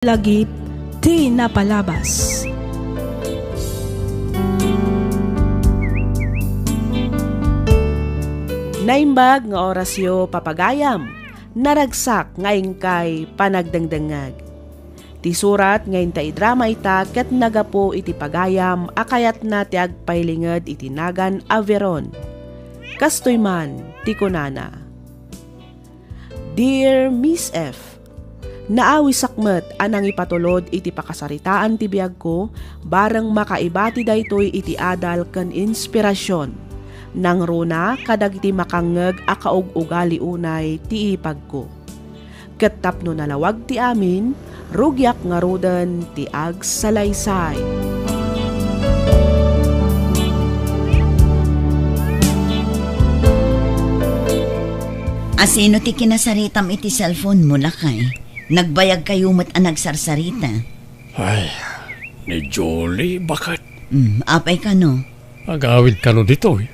Lagip di napalabas. Naimbag nga orasyo papagayam, naragsak ngayon kay panagdangdangag. Ti surat ngayon ta idrama ita ket nagapo iti pagayam akayat na ti agpailinged iti nagan Averon. Kastoy man ti kunana. Dear Miss F, naawi sakmet anang ipatulod iti pakasaritaan ti biag ko bareng makaibati daytoy iti adal ken inspirasyon nang runa kadag iti makangeg a kaug-ugali unay ti ipag ko. Ket tapno nalawag ti amin, rugyak nga ruden ti agsalaysay. Asino ti kinasaritam iti cellphone mo lakay? Nagbayag kayo mo't ang nagsarsarita. Ay, ni Jolie, bakit? Apay ka no? Agawid ka no dito eh.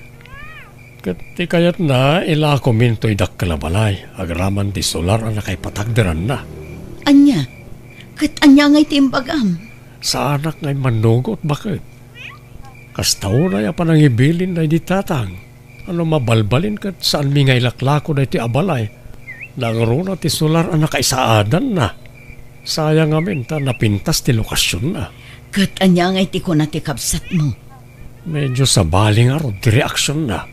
Kat kayat na ilako minto'y dakkalabalay. Agraman ti solar ang nakaypatagdaran na. Anya? Kat anya ngay timbagam? Sa anak ngay manugot, bakit? Kastaw na ya panangibilin na di tatang. Ano mabalbalin kat saan mi ngay laklako na iti abalay. Nangruna ti solar ang nakaisaadan na. Sayang amin ta napintas ti lokasyon na. Kat anya ngay ti ko na ti kabsat mo? Medyo sabaling aro ti reaksyon na.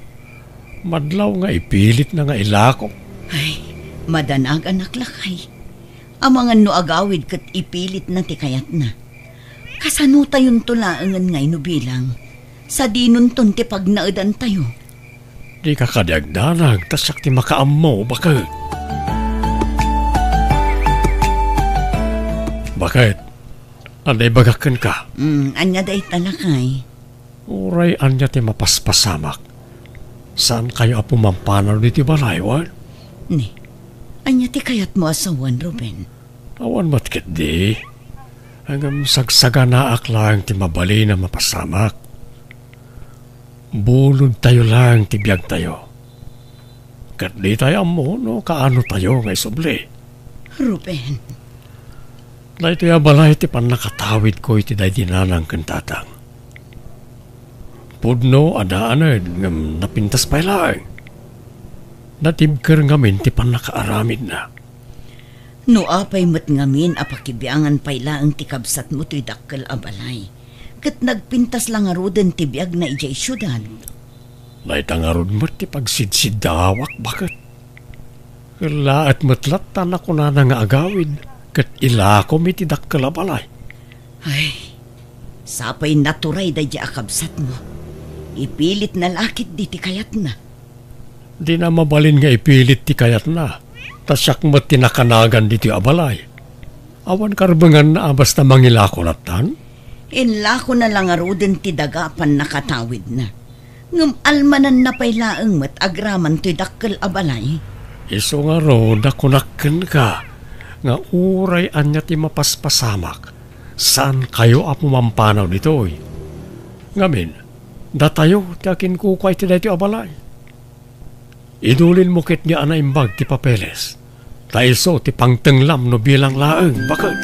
Madlaw nga ipilit na nga ilako. Ay, madanag anak lakay. Amangan no agawid kat ipilit na ti kayat na. Kasano tayon tulaangan ngay no bilang. Sa dinon ton ti pagnaadan tayo. Di ka kadiagdanag, tasyak ti makaammo, bakit? Bakit? Anday bagakan ka? Anya day talakay. Uray anya ti mapaspasamak. Saan kayo apumampanaw di ti balaywan? Ni, anya ti kayat mo asawan, Ruben? Awan matkit di. Hanggang sagsaga na aklang ti mabali na mapasamak. Bulod tayo lang ti biyag tayo. Kat di tayo mo, no, kaano tayo ngay subli. Ruben. Na ito ya balay ti panakatawid ko iti day dinanang kentatang. Pudno adaanad ngam napintas pa lang. Natibker ngamin ti panakaaramid na. No apay mo't ngamin apakibiangan pailaang ti kabsat mo to'y dakkel abalay. Kat nagpintas lang arudan ti biag na ijay syudad. Naitang arud mo ti pagsidsidawak, bakit? Laat matlat tan ako na nga agawid. Kat ilako mi ti dakkel abalay. Ay, sapay naturay da di akabsat mo. Ipilit na lakit di ti kayat na. Di na mabalin nga ipilit ti kayat na. Tasyak mo tinakanagan di ti abalay. Awan karbangan na basta mangilako latan? Inlako na lang aruden ti dagapan nakatawid na. Ngam almanan na pailaang mat agraman ti dakkel abalay. Iso nga ro, dakunakken ka. Nga uray anya ti mapaspasamak. Saan kayo apumampanaw ditoy? Ngamin, datayo ti akin kukway ti dahi ti abalay. Idulin mo kit niya na imbag ti papeles. Taiso ti pangtenglam no bilang laeng, bakit?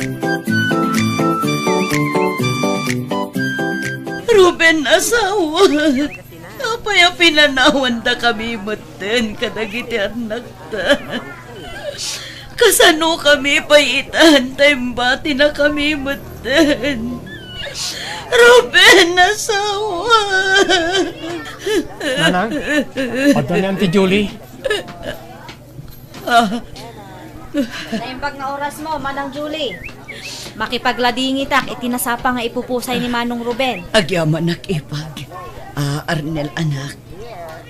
Ruben, asawa. Apaya pinanawan da kami maten kadagiti anak ta. Kasano kami paitan taimbati na kami maten. Ruben, asawa. Nanang, pagdanyan ti Julie. Naimbag na oras mo, Manang Julie. Makipagladingi tak, itinasapa nga ipupusay ni Manong Ruben. Agyaman nakipag. Arnel anak.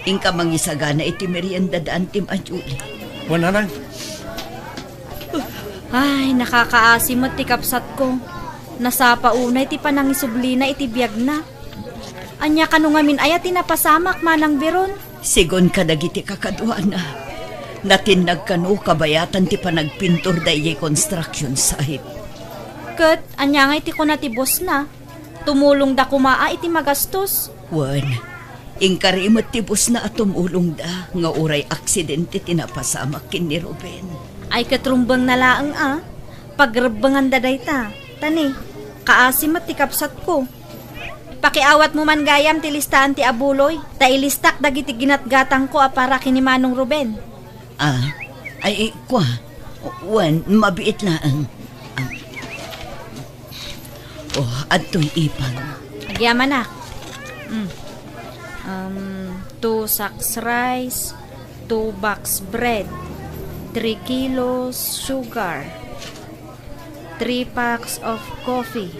Ingka mangisagana iti merienda daan tim a Julie. Nanang. Ay, nakakaasimot ti kapsat ko. Nasapa unay ti panangisublina iti biag na. Anya kanu ngamin ayat tinapasamak Manang Veron. Sigon kadagiti kakadwa na. Natinag kanu kabayatan ti panagpintor da iyay construction site. Ket, anya nga iti ko na ti boss na. Tumulong da kumaa iti magastos. Wan, ingkarimot ti boss na at tumulong da. Nga uray aksidente tinapasamak kin ni Ruben. Ay katrumbang nalaang pagrebangan da dayta. Tani, kaasim at ti kapsat ko. Pakiawat mo man gayam ti listaan ti abuloy. Ta ilistak dagiti ginatgatang ko para kini Manong Ruben. Ay, kwa. Wan, mabiit lang. Adto'y ipag. Agyaman na. 2 sacks rice, 2 box bread, 3 kilos sugar, 3 packs of coffee.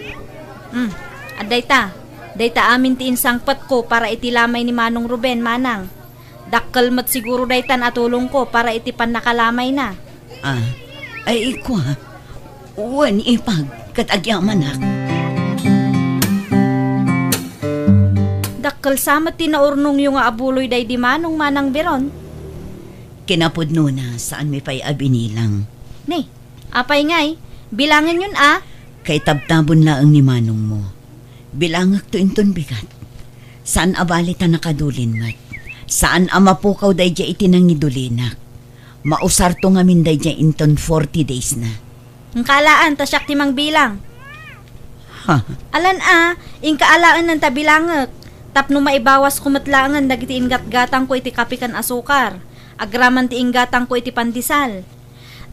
Dayta amin ti insangpat ko para itilamay ni Manong Ruben, manang. Dakkel mat siguro daytan atulong ko para itipan nakalamay na. Ay, kwa. Wan, ipag. Katagyaman na. Dakkel samat tinaurnong yung abuloy day di Manong manang biron. Kinapudno na saan mi pa'y abinilang. Ni, apay ngay, bilangan yun Kay tabtabon laang ni Manong mo. Bilangak to inton bigat. Saan abalita nakadulin mat? Saan amapukaw day dya itinangidulinak? Mausar to ngamin day dya inton 40 days na. Ang kalaan, tasyak timang bilang. Alan ing kaalaan ng tabilangak. Tapno maibawas kumatlangan dagiti ingat-gatang ko iti kapikan asukar. Agraman ti inggatang ko iti pandisal.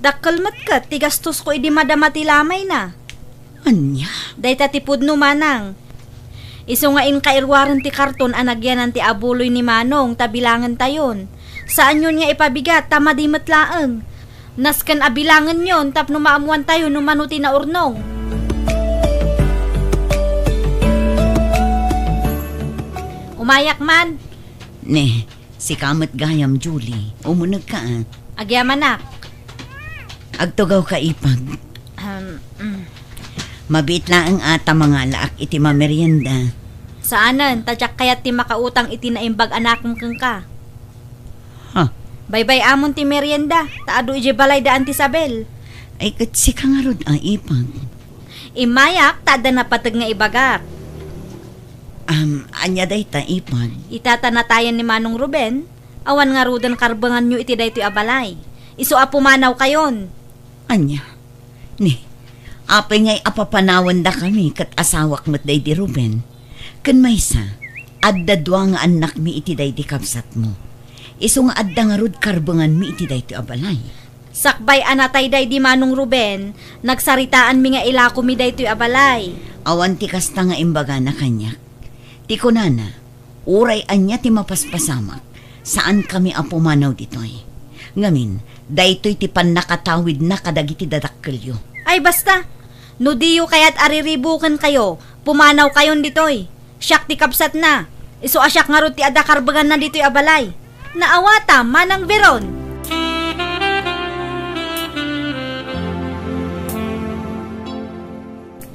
Dakkel matkat ti gastos ko iti madamati lamay na. Anya? Dayta ti pudno manang. Iso nga in kairwaran ti karton anagyanan ti abuloy ni Manong tabilangan tayon. Saan yun nga ipabigat tamadi matlaang. Naskan abilangan yon tapno maamuan tayo numanuti na urnong. Umayak man. Ne, si kamat gayam Julie. Umunag ka Agyaman na. Agtugaw ka ipag. Mabitla ang ata mga laak iti mamerienda. Saanan, tadyak kayat ti makautang iti naimbag anak mong ka. Baybay amon ti merienda, taado ije balay daan ti Sabel. Ay kat si kangarod ipag. Imayak, tada na patag nga ibagak. Anya day ta ipag. Itatanatayan ni Manong Ruben, awan nga rudan karbangan nyo iti daytoy abalay. Iso apumanaw kayon. Anya? Ni, apay ngay apapanawan da kami kat asawak mat day di Ruben. Kan maysa, adda dua nga anak mi iti day di kapsat mo. Iso nga adda nga rud karbangan mi iti day ti abalay. Sakbay anatay day di Manong Ruben, nagsaritaan mi nga ilako mi day ti abalay. Awan ti kasta nga imbaga na kanya. Ti kunana, uray anya ti mapaspasamak, saan kami apumanaw ditoy. Ngamin, daytoy ti pan nakatawid na kadagiti dadakkelyo. Ay basta, no diyo kaya't ariribukan kayo, pumanaw kayon ditoy. Siyak ti kapsat na, iso asyak nga ti adakarbagan na ditoy abalay. Naawata, manang beron.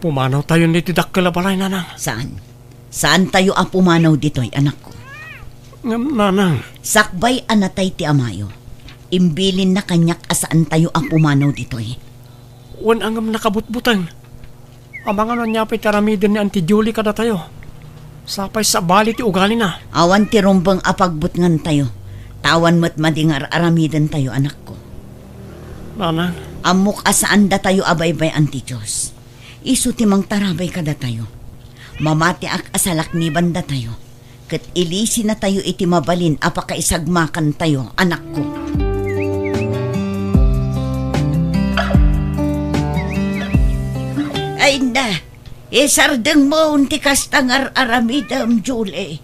Pumanaw tayo ni tidakkel abalay, nanang. Saan? Saan tayo apumanaw ditoy, anak ko? Nanang. Sakbay anatay ti amayo. Imbilin na kanyak asaan tayo apumanaw ditoy. Wan angam nakabutbutang. Abangan na niya taramidin ni Auntie Julie kada tayo. Sapay sa bali ti ugali na. Awan ti rumbang apagbutngan tayo. Tawan mo't madingar aramidin tayo, anak ko. Nanang. Amok asaan da tayo abaybay anti Diyos. Isu timang tarabay kada tayo. Mamati ak asalak ni banda tayo. Kat ilisi na tayo iti mabalin apakaisagmakan tayo, anak ko. Ay na, isardeng mo unti kastangar aramidam, Julie.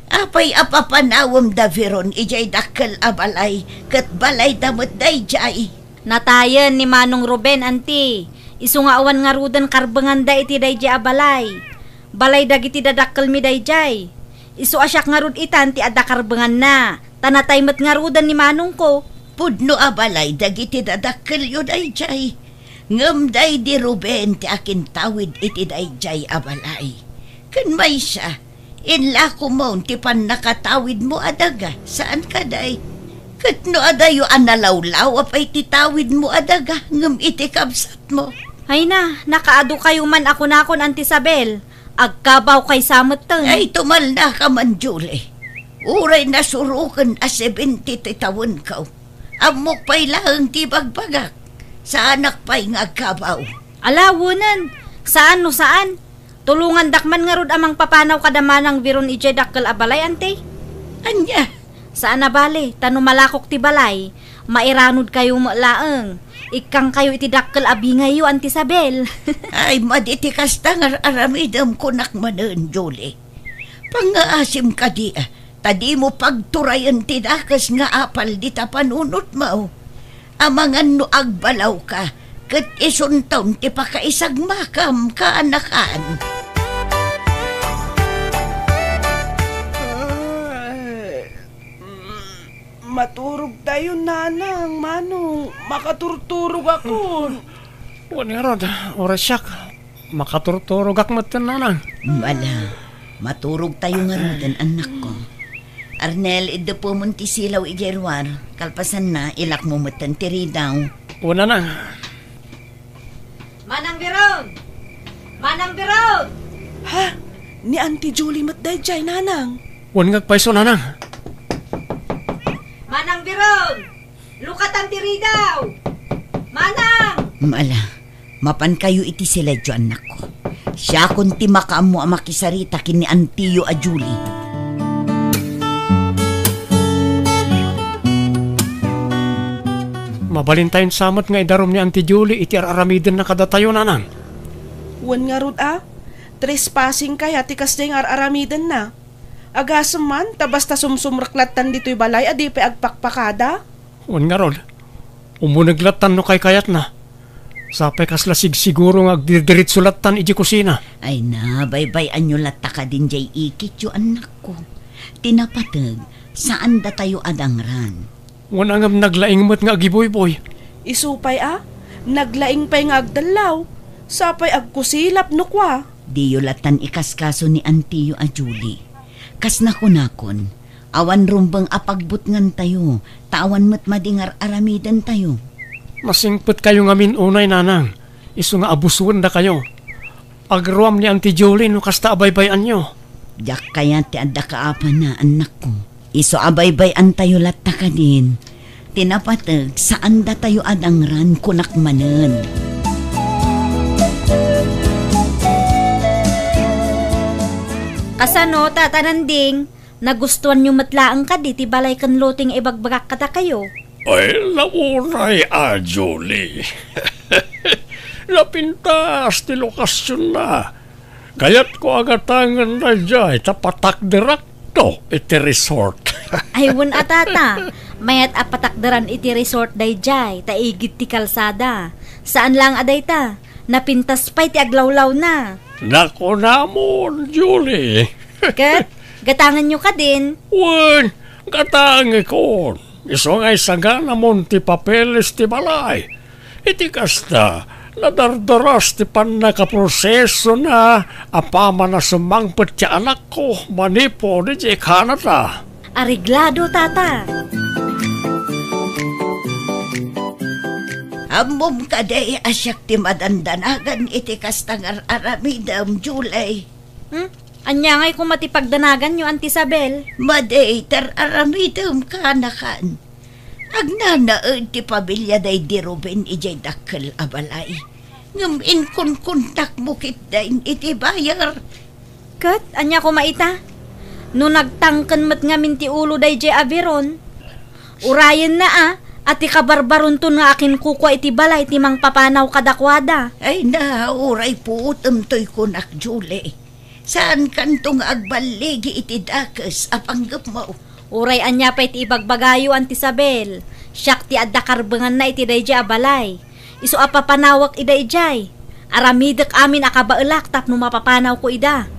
Apay apapanawam da veron ijay dakkel abalay, kat balay damot day jay. Natayan ni Manong Ruben, anti. Isu nga awan nga rudan karbangan da iti day jay abalay. Balay dagiti dadakkel mi dayjay. Isu asyak nga rud itan ti adakarbangan na. Tanatay met nga rudan ni Manong ko. Pudno abalay dagiti dadakkel yu dayjay. Ngem day di Ruben ti akin tawid iti dayjay abalay. Ken may siya, inla ko mo ti pan nakatawid mo adaga. Saan ka day? Ket no adayo analawlaw apay ti tawid mo adaga ngem iti kapsat mo. Ay na, nakaado kayo man ako nakon, Auntie Isabel. Agkabaw kay samot tang. Ay, tumal na ka man, Julie. Uray na surukan a 70 tawon ka. Amok pa'y lahang ti bagbagak. Sa anak pa'y ngagkabaw. Alawunan, saan no saan? Tulungan dakman nga rod amang papanaw kadamanang biron ije dakkel a balay ante. Anya? Saan na bale, tano malakok ti balay, mairanod kayo laeng. Ikang kayo iti dakkel abingayo, Auntie Isabel. Ay, maditi kasta nga aramidam kunak manen, Julie. Pangaasim ka di, tadi mo pagturayan ti dakas nga apal di ta panunot mo. Amangan no agbalaw ka, kat isuntaw ti pakaisag makam kaanakan. Maturog tayo, nanang, manong. Makaturturog ako. Wala rod, orasyak. Makaturturog ak matan, nanang. Wala, maturog tayo nga rodan, anak ko. Arnel, ida po munti silaw igerwar. Kalpasan na, ilak mo matan tiri daw. Wala na. Manang biron! Manang biron! Ha? Ni Auntie Julie matday jay, nanang. Wala nga paiso, nanang. Manang biron! Lukatan tiri daw! Manang! Mala, mapan kayo iti sila jo, anak ko. Siya kunti makaam mo ang makisarita kini Antiyo a Julie. Mabalintayin samat nga idarom ni Auntie Julie iti aramiden na kadatayo, nanang. Wan nga rod trespassing kaya tikas day nga aramiden na. Agasam man, tabasta sumsumraklatan dito'y balay, adi pa agpakpakada. Wan nga rod. Umunaglatan no kay kayat na. Sapay kaslasig siguro nga agdidirit sulatan iji kusina. Ay na, baybay-an nyo lata ka din jay ikit yo, anak ko. Tinapatag, saan da tayo adangran? Wan angam naglaing mo't nga agiboy-boy. Isupay naglaing pa'y nga agdalaw. Sapay agkusilap no kwa. Di yo latan ikaskaso ni Antiyo a Julie. Kas nakunakon, awan rumbang apagbutngan tayo, tawan mo't madingar aramidan tayo. Masingpet kayo nga unay, nanang. Isu nga abusuan da kayo. Agruam ni Auntie Julie no kasta abaybayan nyo. Diyak kaya ti adda kaapan na, anak ko. Isu abaybayan tayo latta ka din. Tinapatag, saan da tayo adangran kunak manen. Kasano, tatananding, nagustuhan nyo matlaang ka di, balay kan loting ibagbagak kata kayo. Ay, lauray Julie. Napintas ti lokasyon na. Kaya't ko agatangan na jay, tapatak direkto iti resort. Ay, wun atata, mayat apatakdaran iti resort day jay, taigit ti kalsada. Saan lang aday ta? Napintas pa'y ti aglawlaw na. Nako namon, Julie. Kat, gatangan nyo ka din. Wan, gatangan ko. Iso nga'y saga namon ti papeles ti balay. Iti kasta, nadardaras ti pan nakaproseso na apama na sumangpet ti anak ko manipo ni Jay Canada. Ariglado, tata. Amom kaday asyak ti madandanagan iti kastangar aramidam, Julie. Anya ngay kung matipagdanagan nyo, Auntie Isabel. Maday tar aramidam kanakan. Agnanaon ti pabilya day di Ruben ijay dakkel abalay. Ngam inkunkuntak mo kitdain iti bayar. Kat, anya ko maita. No nagtangken met nga minti ulo day jay abiron. Urayan na at ikabarbaron to nga akin kukwa iti balay ti mang papanaw kadakwada. Ay na, uray po utamtoy kunak, Julie. Saan kantong agbaligi iti dakas apanggap mo? Uray anya pa iti ibagbagayo, Auntie Isabel. Siyak ti adda karbengan na iti dayjay abalay. Isu apapanawak idayjay. Aramidek amin akabaelak tapno mapapanaw ko ida.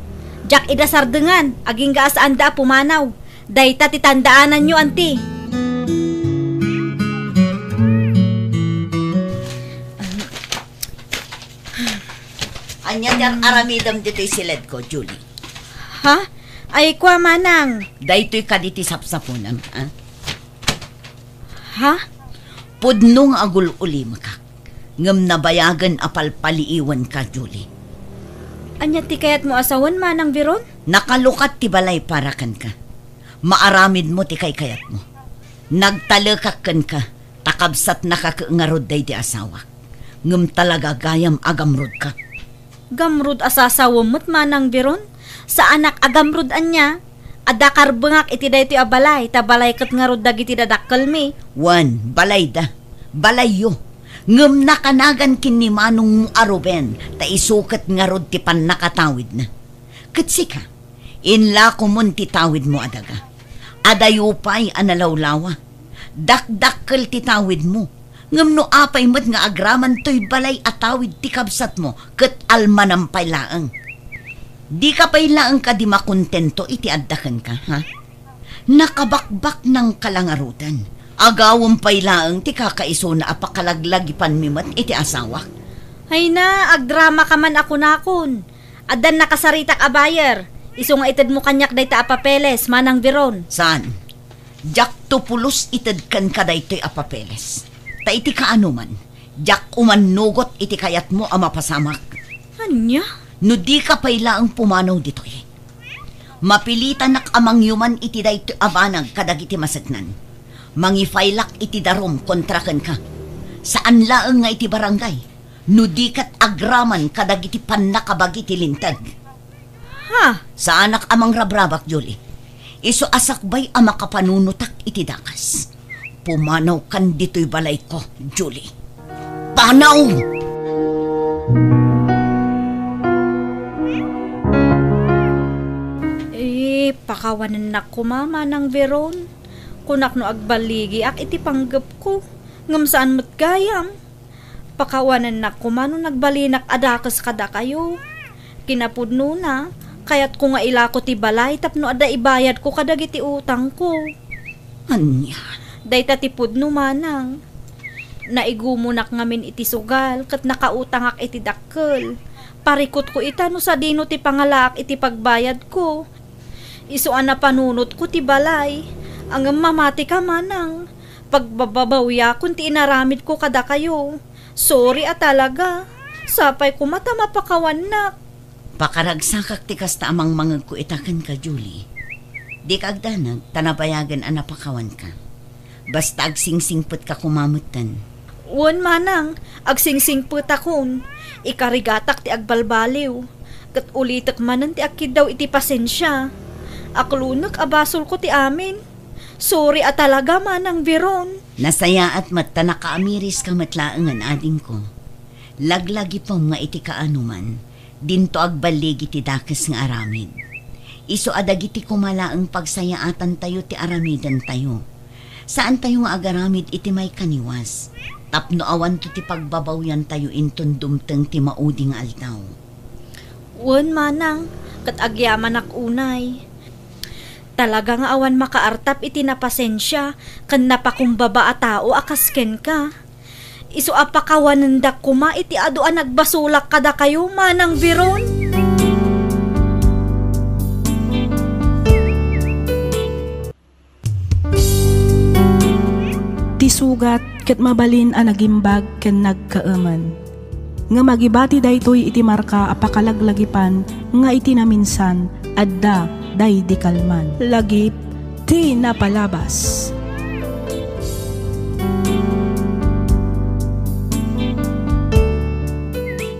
Jak ida sardengan, aging gaasaan da pumanaw. Dayta ti tandaanan nyo, Auntie. Anya dyan aramidam dito'y silid ko, Julie. Ha? Ay kwa manang. Dayto'y kaditi sapsapunan, ha? Ha? Pudnong agul uli makak. Ngam nabayagan apalpaliiwan ka, Julie. Anya ti kayat mo asawan manang biron? Nakalukat ti balay parakan ka. Maaramid mo ti kay kayat mo. Nagtalakakan ka, takabsat nakakaangarod day di asawa. Ngem talaga gayam agamrod ka. Gamrod asasawamot manang biron. Sa anak agamrod anya. Adakar bengak iti daytoy a balay. Ta balay ket nga rod dagiti dadakkel mi. Wan, balay da. Balayo. Ngem nakanagan kin ni Manong Aruben. Ta isukat nga rod ti pan nakatawid na. Katsika, inla ko mon titawid mo adaga. Adayupay analawlawa. Dakdakkel titawid mo. Ngam no apay met nga agraman to'y balay atawid ti kabsat mo ket almanampay laeng. Di ka pay laeng ka di makontento iti addaken ka, ha? Nakabakbak ng kalangarutan. Agawam pay laeng ti kakaiso na apakalaglagipan mi met iti asawak. Hay na, agdrama ka man ako nakon. Adan nakasaritak a bayer. Iso nga ited mo kanyak day ta apapeles, manang biron. Saan? Jak tupulos ited kan ka daytoy apapeles. Ta iti kaano man, jak umanugot iti kayat mo ang mapasamak. Anya? No di ka payla ang pumanaw ditoy. Mapilitan nak amang yuman iti daytoy abanag kadagiti masagnan. Mangifaylak iti darom kontraken ka. Saan laeng nga iti barangay? No di kat agraman kadagiti pannakabagi ti lintag. Ha? Sa anak amang rabrabak, Julie. Iso asakbay ang makapanunutak iti dakas. Pumanaw kan dito'y balay ko, Julie. Panaw! Pakawanan na ko mama ng Veron. Kunak no agbaligi ak iti panggap ko. Ngam saan mo't gayam. Pakawanan na ko mano nagbalinak adakas kada kayo. Kinapudno na. Kaya't ko nga ilako ti balay tapno ada ibayad ko kadagiti utang ko. Anya? Dayta tipudno manang. Naigumunak ngamin iti sugal kat nakautang ak iti dakkel. Parikot ko ita no sa dino ti pangalak iti pagbayad ko. Isuan na panunot ko ti balay. Ang mamati ka manang. Pagbabawya kun ti inaramid ko kada kayo. Sorry talaga. Sapay ko mata mapakawanak. Pakaragsakak ti kasta amang mangag ko itaken ka, Julie. Di kagdanag, tanabayagan anapakawan ka. Basta agsingsingput ka kumamutan. Uwan manang, agsingsingput akon. Ikarigatak ti agbalbaliw. Kat ulitak manan ti akid daw iti pasensya. Aklunak abasol ko ti amin. Sorry talaga manang Veron. Nasaya at mata nakaamiris ka matlaangan ading ko. Laglagi pa nga iti kaanuman. Dinto agbaligi ti dakes nga aramid. Iso adagiti kumalaang pagsayaatan tayo ti aramidan tayo. Saan tayo nga agaramid iti may kaniwas? Tapno awan to ti pagbabawyan tayo inton dumteng ti mauding altaw. Uwan manang, kat agyaman ak unay. Talaga nga awan makaartap iti napasensya, kan napakumbaba a tao akasken ka. Iso apakawanandak kuma iti aduan nagbasulak kada kayo manang Veron. Tisugat ket mabalin a nagimbag ken nagkaaman. Nga magibati daytoy iti marka apakalaglagipan nga iti naminsan adda day di kalman. Lagip ti napalabas.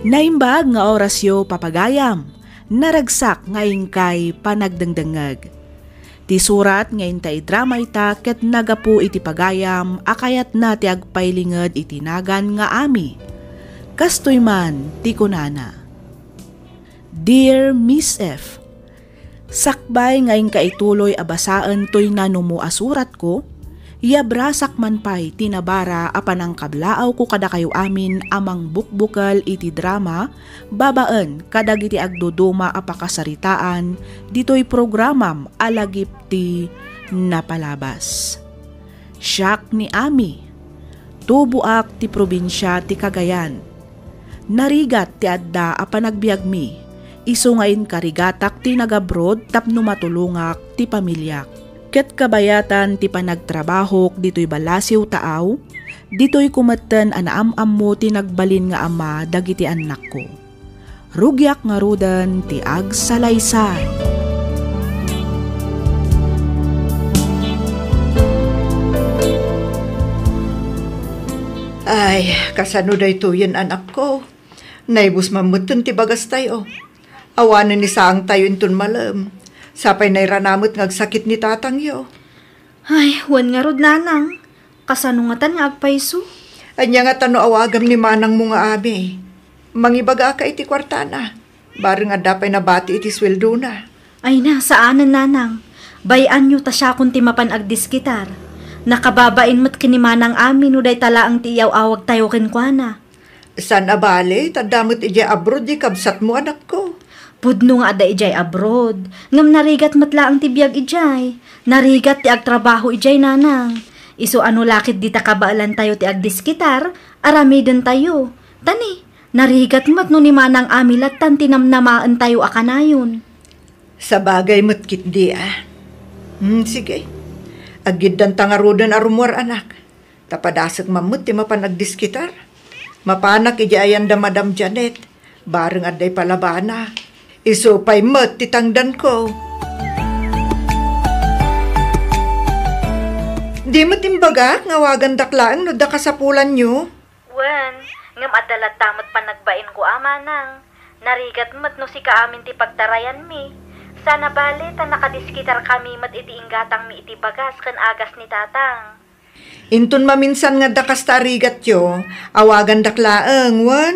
Naimbag nga orasyo papagayam, naragsak ngayon kay panagdangdangag. Ti surat ngayon tay drama ita ket nagapu iti pagayam akayat na ti agpaylinged iti nagan nga ami. Kastoy man ti kunana. Dear Miss F, sakbay ngayon kaituloy abasaan toy nanumo asurat ko, yabrasak man pay tinabara apanang kablaaw ko kada kayo amin amang bukbukal iti drama, babaan kadagiti agduduma apakasaritaan, dito'y programam alagip ti napalabas. Siyak ni Ami, tubuak ti probinsya ti Cagayan. Narigat ti adda apanagbiag mi, iso ngayon karigatak ti nagabrod tapno matulungak ti pamilyak. Ket kabayatan ti panagtrabahok dito'y balasiw taaw, dito'y kumaten anaam-am mo ti nagbalin nga ama dagiti anak ko. Rugyak nga rudan ti agsalaysay. Ay, kasano da ito yan anak ko. Naibus mamutun ti bagas tayo. Awanan ni saang tayo intun malam. Sapay nairanamot ngagsakit ni tatang yo. Ay, wan nga rod nanang. Kasanungatan nga agpaiso. Anya nga tano awagam ni manang mo nga abi. Mangibaga ka iti kwartana. Bareng adapay na bati iti sweldo na. Ay na, saanan nanang. Bayan nyo ta siya kung timapan agdiskitar. Nakababain mo't kinimanang amin uday talaang tiyaw awag tayo kenkwana. San abale, tadamot ija abroad di kabsat mo anak ko. Pudno nga ada ijay abroad. Ngam narigat matlaang tibiyag ijay. Narigat ti agtrabaho ijay nanang. Iso ano lakit di takabaalan tayo ti agdiskitar, aramiden tayo. Tani, narigat mat no ni manang amilat tan tinamnamaan tayo akanayon. Sa bagay mo't kit di sige. Agid dan tangarudan arumor anak. Tapadasag mamut ti mapanagdiskitar. Mapanak ija ayan da Madam Janet. Bareng aday palabana. Iso pay mat ti tangdan ko. Di mo timbaga ngawagan daklaan no da kasapulan nyo? Wen, ngam adalat tamot pa nagbain ko amanang. Narigat mat no si kaamin ti pagtarayan mi. Sana bale ta nakadiskitar kami mat iti inggatang mi iti bagas ken agas ni tatang. Intun maminsan nga dakas tarigat yo, awagan daklaang, wan?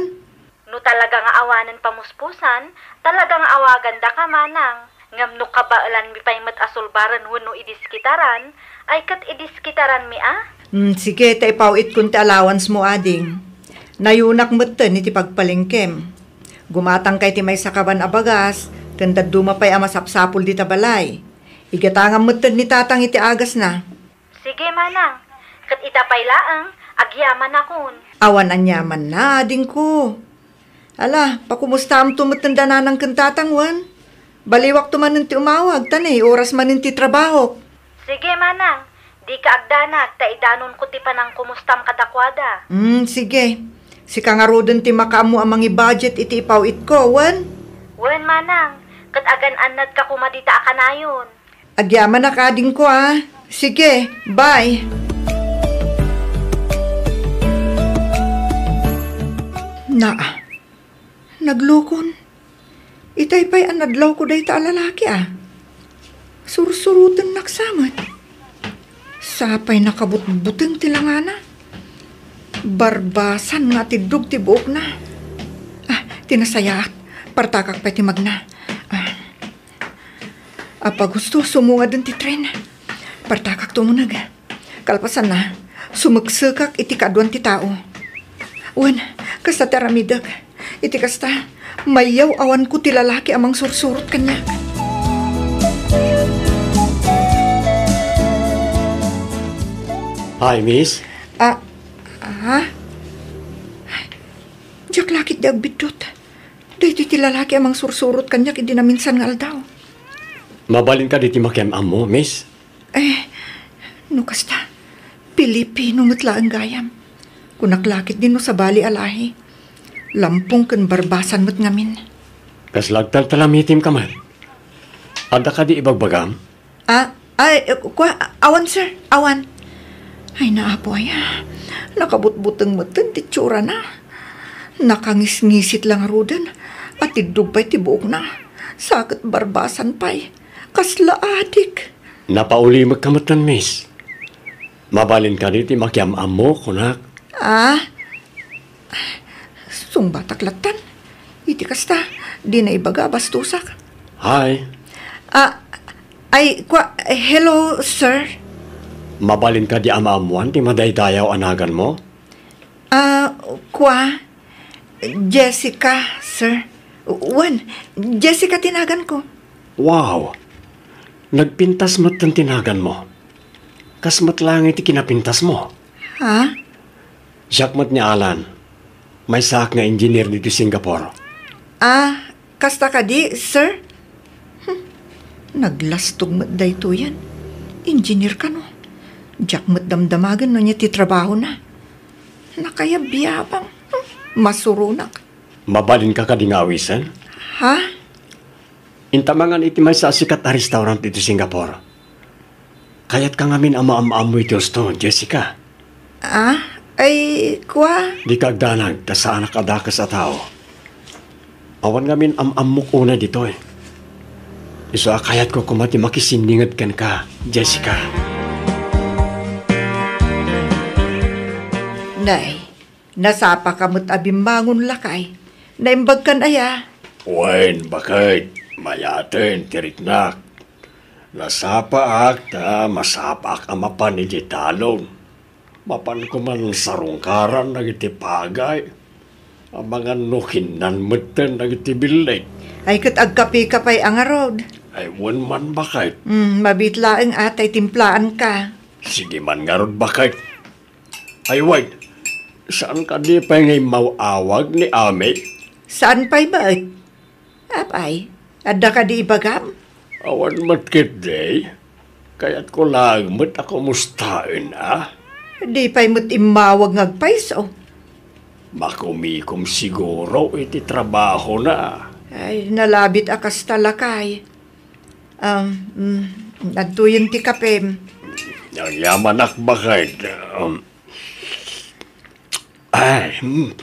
No talaga nga awanan pamuspusan, talaga nga awagan da ka manang. Ngam no kabaalan mi pay mat asulbaran wenno idiskitaran, ay kat idiskitaran mi Sige, tay pawit kun ti allowance mo ading. Nayunak metten iti pagpalengkem. Gumatang kay ti may sakaban a bagas, tendad dumapay a masapsapul di tabalay. Igatangam metten ni tatang iti agas na. Sige manang, kat itapay laang, agyaman akon. Awan anyaman na, ading ko. Ala, pakumustam tumetten dananang kentatang wan. Baliwak tumanin ti umawag, tanay, oras manin ti trabaho. Sige manang, di ka agdanag, taidanon ko ti panang kumustam kadakwada. Sige. Si kangarodan ti makamu amang i-budget iti ipawit ko, wan? Wen manang, kat agan-anad ka kumadita akanayon. Agyaman na kading ko Sige, bye. Naglukon. Itay pa'y anadlaw ko day ta lalaki Sursurutan naksamat. Sapay nakabutbuteng tilangana. Barbasan nga tidug ti buok na. Tinasayaat. Partakak pa'y timagna. Apa gusto sumunga din ti tren. Partakak tumunag. Kalpasan na. Sumagsakak iti kaduan ti tao. Wan, kasta teramidag. Iti kasta, mayaw awan ko ti lalaki amang sursurot kanya. Hi, miss. Diyak lakit di agbidot. Dahito ti lalaki amang sursurot kanya kidi na minsan nga aldaw. Mabalin ka diti makiamam mo, miss. No kasta, Pilipino ngutla ang gayam. Kunaklakit din no sa bali alahi. Lampong kan barbasan mo't ngamin. Kaslagtal talamitim ka man. Ada ka di ibagbagam? Awan sir, awan. Ay naapo nakabutbuteng mo't titsura na. Nakangis-ngisit lang rudan at idugpay tibuok na. Sakit barbasan pa'y. Kasla adik. Napauli magkamutan, miss. Mabalin ka diti makiamam mo, kunak. Sungbatak-latan. Iti kasta, di na ibaga bastusak. Hi. Hello, sir. Mabalin ka di amaamuan ti madaydayaw anagan mo? Jessica, sir. Jessica tinagan ko. Wow. Nagpintas mo't ang tinagan mo. Kasmat lang iti kinapintas mo. Siyak mo't ni Alan. May sak nga engineer dito Singapore. Kasta ka di, sir? Naglastog mo't dayto yan. Engineer ka no. Diyak mo't damdamagan no niya ti trabaho na. Nakayabiyabang. Masurunak. Mabalin ka di nga awisan? Intamangan iti may sa sikat na restaurant dito Singapore. Kaya't ka ngamin ama-am-am mo iti gusto, Jessica. Ay, kuha. Di kagdanag, tasaan nakadaka sa tao. Awan ngamin amok una dito eh. Iso akayat ko kumati makisindingat kan ka, Jessica. Nay, nasapa kamot abimbangon lakay. Naimbag kan aya. Wen, bakit? Mayaten, tiriknak. Nasapa ak ta, masapak ang mapan ni Jitalon. Mapan ko man sarungkaran na pagay. Ang mga nukinan meten na bilik. Ay kat agkapi-kapay ang arod. Ay, wen man bakit? Mabitlaang atay timplaan ka. Sige man nga ron bakit? Ay, wait. Saan ka di pa ngay mawawag ni Ame? Saan pa'y ba't? Apay, adda ka di ibagam? Awan matkit day. Kaya't ko lang mat ako mustain, ah? Di pa'y mo't imawag ngagpaiso. Makumikom siguro iti trabaho na. Ay, nalabit akas talakay. Nagtuyon ti kapem. Ang yamanak bakit?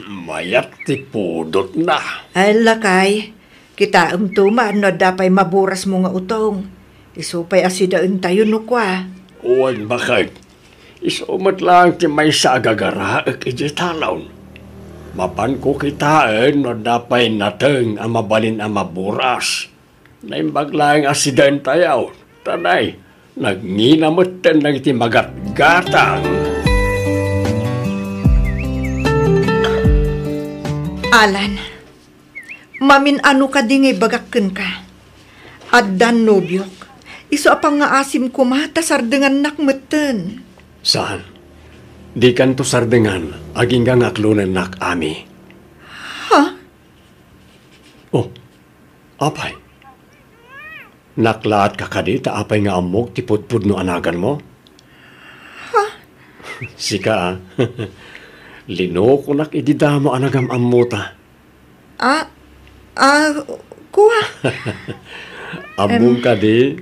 Mayat ti pudot na. Ay, lakay. Kita tumaan no dapay maburas mo nga utong. Isupay asidaan tayo no kwa. Uwan bakit? Isumat lang ti may sa agagara ak ijitalaw. Mapan ko kitaan no dapay nateng ang mabalin ang maburas. Naimbag lang asiden tayaw. Tanay, nagnginamutan lang iti magat-gatang. Alan, mamin ano ka di ngay bagakken ka. Addan nobyok, iso apang nga asim kumata sardengan nakmeten. Saan? Di kan to sardengan, aging nga ngaklunan nak ami. Ha? Oh, apay? Naklaat ka kadita apay nga amok ti putpud no anagan mo? Ha? Sika, lino ko nak ididamo anagam amuta. Kuha. Among ka di,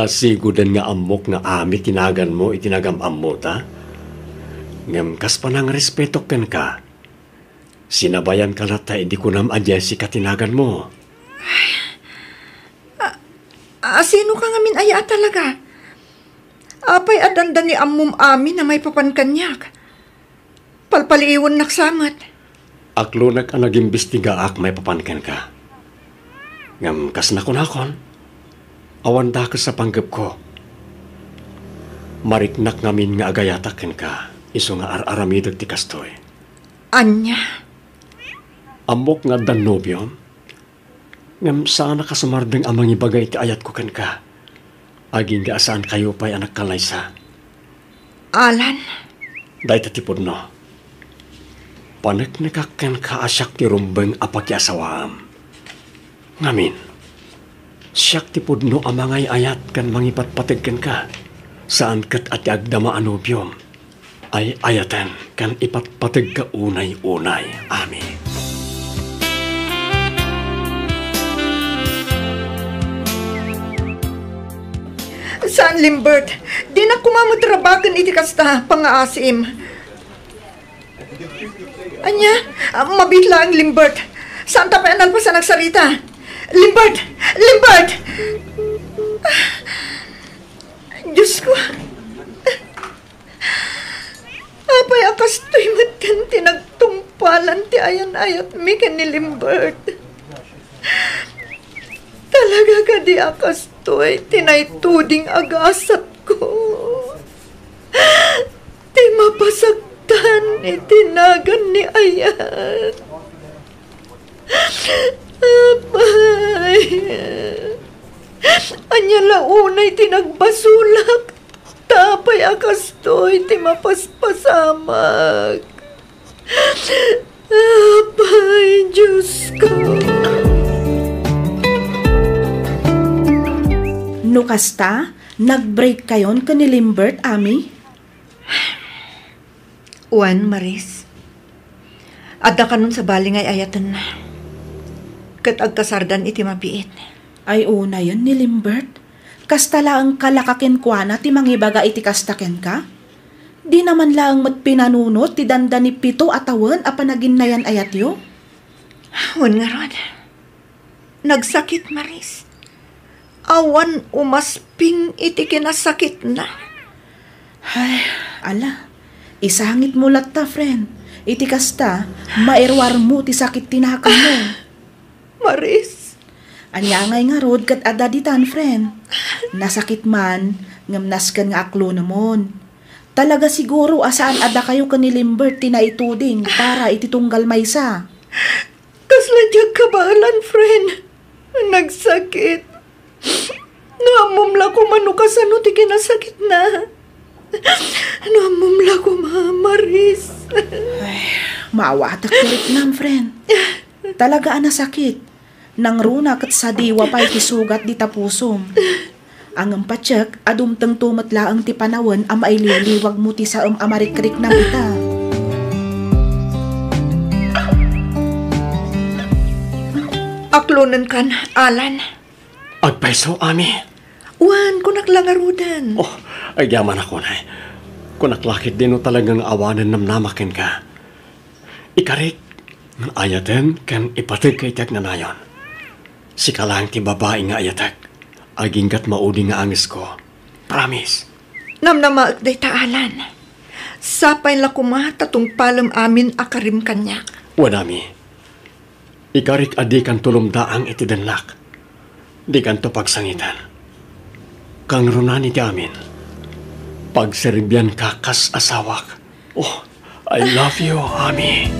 sigudan nga amok nga ami tinagan mo itinagam amuta. Ngam kas pa nang respeto ken ka. Sinabayan ka lata hindi ko nam a Jessica tinagan mo. Sino ka ngamin aya talaga? Apay adanda ni amum ami na may papankanyak. Palpaliiwan naksamat. Aklo na ka nag-imbestiga ak may papankan ka. Ngam kas nakon-akon, awan da ka sa panggap ko. Mariknak ngamin nga agayataken ka, iso nga ar-aramidag ti kastoy. Anya? Amok nga danobyo, ngam sana ka sumardeng amang ibagay ti ayat ko ken ka. Aging gaasaan kayo pa'y anak kalaysa. Alan? Dahil tatipod no. Panagnakakan ka asyak ti rumbeng apagyasawaam. Ngamin, siyak ti pudno amangay ayat kan mangipatpatigkan ka. Saan kat at agdama anobyom, ay ayatan kan ipatpatig ka unay-unay. Amen. Saan, Limbert? Di na kumamutrabagan iti kasta pangaasim. Anya, mabitla ang Limbert. Saan tapay anal pa sa nagsarita? Limbert! Limbert! Diyos ko. Apay akas to'y matan tinagtumpalan ti ayan-ayat mi ken ni Limbert. Talaga ka di akas to'y tinaytuding agasat ko. Ti mapasagtan itinagan ni ayan. Apay. Anya launay tinagbasulak. Tapay akas to'y ti mapaspasamag. Apay, Diyos ko. No kasta, nag-break kayon ka ni Limbert, Ami? Juan, Maris. Adda ka nun sa balingay ayatan na. Kat agkasardan iti mapiit. Ay una yun ni Limbert. Kasta lang kalakakin kwa na ti mangibaga iti kastaken ka? Di naman lang mat pinanunot ti danda ni pito atawan a panaginayan ayat yo. Wan nga ron. Nagsakit, Maris. Awan umasping iti kinasakit na. Ay, ala. Isangit mo ta, friend. Iti kasta, mairwar mo ti sakit tinakam mo. Maris. Anyangay nga rod kat adaditan, friend. Nasakit man, ngamnaskan nga aklo namon. Talaga siguro asaan ada kayo kanilimbert tinaituding para ititunggal maysa. Kasladyak kabalan, friend. Nagsakit. Namumla ko mano kasano ti kinasakit na. Namumla ko, Maris. Maawatak turit nam, friend. Talaga nasakit. Nang runa kat sa diwa pa'y kisugat di tapusom. Ang ampatsak, adumtang tumatla ang ti panawan am ay liliwag mo ti sa amarikrik na ita. Aklonan kan, Alan. Agpaiso, Ami. Wan, kunak langarudan. Oh, ay yaman ako na. Kunaklakit din o talagang awanan namnamakin ka. Ikarik, ng ayaten kan ipatig kay tag na nayon. Si kalang ti babae nga ayatek. Aginggat maudi nga angis ko. Promise. Namnamaak day ta, Alan. Sapay la kumata tong palam amin akarim kanya. Wadami. Ikarik adi kan tulumdaang iti denlak. Di kan to pagsangitan. Kang runani ti amin. Pagseribyan kakas asawak. Oh, I love you, Ami.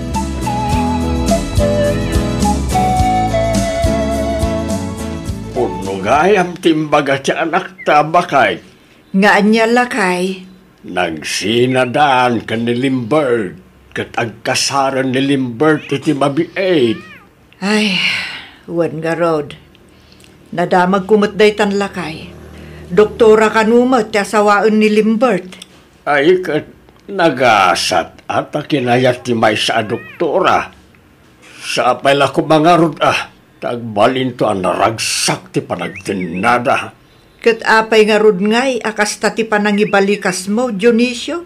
Unugay ang timbaga ti anak tabakay. Nga anya lakay. Nagsinadaan ka ni Limbert. Kat agkasaran ni Limbert iti mabiait. Ay, wan nga rod. Nadamag kumutday tan lakay. Doktora kanumat ti asawaan ni Limbert. Ay, kat nagasat at kinayat ti may sa doktora. Sa apela ko mga rod tagbalin to ang naragsak ti panagtinada. Kat apay nga rod ngay, akasta ti panangibalikas mo, Dionisio.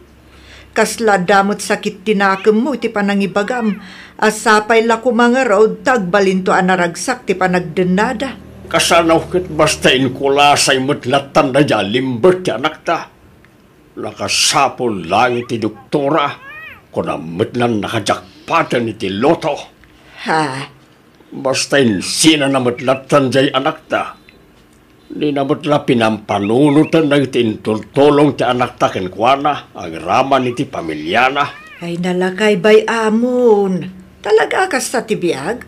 Kasla damot sakit tinakam mo, ti panangibagam. Asapay la ko mga rod, tagbalin to ang naragsak ti panagtinada. Kasanaw kat basta inkulasay mo't latan na dyan, Limbert ti anak ta. Nakasapol lang iti doktora, kunamit lang nakajakpatan iti loto. Ha? Basta sina na matlatan dyan anak ta. Di na matla pinampanunutan na iti intultulong ti anak ta kenkwana, ang raman iti pamilyana. Ay nalakay bay amon. Talaga kas sa tibiyag?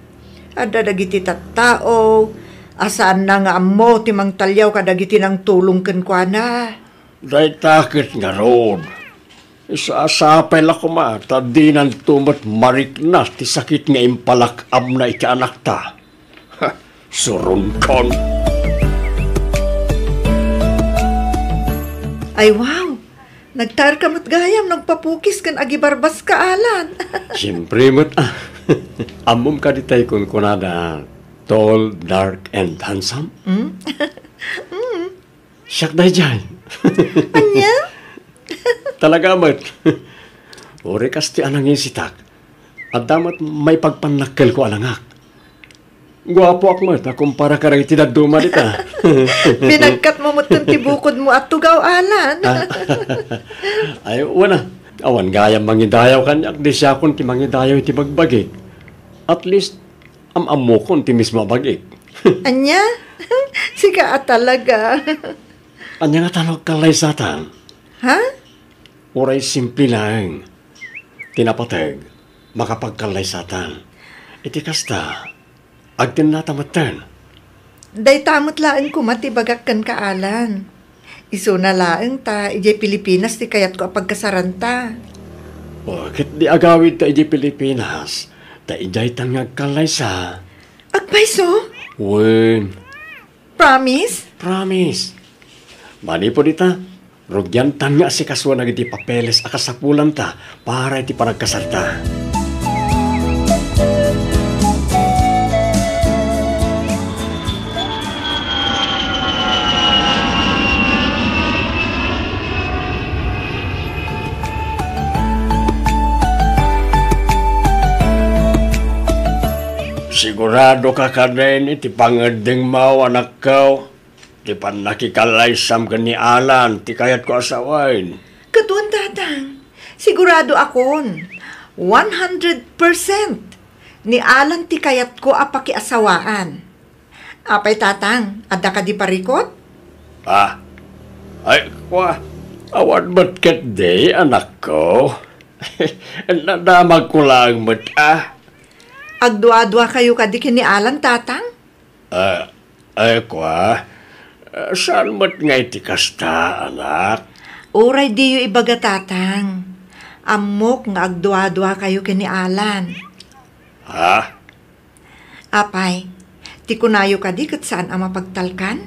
Ada dagiti tattao. Asaan na nga mo timang talyaw kadagiti ng tulong kenkwana. Day takit nga roon. Isasapay la kumata, di nang tumat marik na ti sakit nga impalakam na iti anak ta. Surun kon. Ay wow! Nagtar ka mo't gayam, nagpapukis kan agibarbas ka, Alan. Siyempre mo't amom ka ditay kun kunada tall, dark, and handsome. Siyak day dyan. Anya? Talaga mo't. Uri kasti anang isitak. At damat may pagpanakkel ko alangak. Guwapo ako mo't, kumpara ka rin tinaduma dita. Pinagkat mo mo't tibukod mo at tugaw, Alan. Ay, wana. Awan gayam mangidayaw kanyak, di siya kun ti mangidayaw iti bagbagik. At least, am-amo kun ti mismo bagik. Anya? Sika at talaga. Anya nga tanong kalay satan. Ha? Uray simple lang. Tinapatag, makapagkalay satan. Iti kasta, agtin na tamatan. Day tamot laeng kumatibagak kan ka, Alan. Iso na laeng ta, ijay Pilipinas ti kayat ko apagkasaranta. Bakit di agawid ta iti Pilipinas? Ta ijay tangag kalay sa... Agpaiso? Wen, Promise? promise. Mani po dita, rugyan tanga si kaswa na iti papeles akasapulan ta para iti panagkasarta. sigurado ka ka din iti pangading mau anak ko. Ti pan nakikalaysam ka ni Alan, ti kayat ko asawain. Katuan tatang, sigurado akon, 100% ni Alan ti kayat ko apakiasawaan. Apay tatang, adda ka di parikot? Ay, awad ba't kat di, anak ko? Nadamag ko lang ba't Agdua-dua kayo ka di kini Alan tatang? Saan ba't ngay ti kasta, anak? Uray di yu ibaga tatang. Amok nga agdua-dua kayo kini Alan. Ha? Apay, ti kunayo ka di kat saan ang mapagtalkan?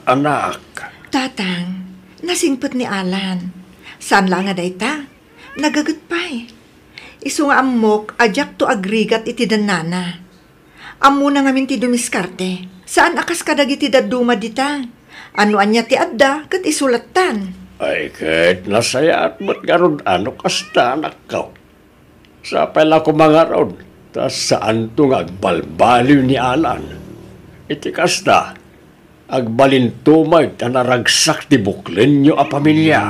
Anak. Tatang, nasingpet ni Alan. Saan lang nga dayta? Nagagatpay. Isu nga amok, ajak to agrigat iti danana. Amo na ngamin ti dumiskarte. Saan akas kadag iti daduma dita? Ano anya ti adda kat isulatan? Ay, kahit nasayaat mo't garod ano kasta, anak ko. Sa pala ko mga rod, tas saan to nga agbalbaliw ni Alan. Iti kasta, agbalintumay tanaragsak ti buklen nyo a pamilya.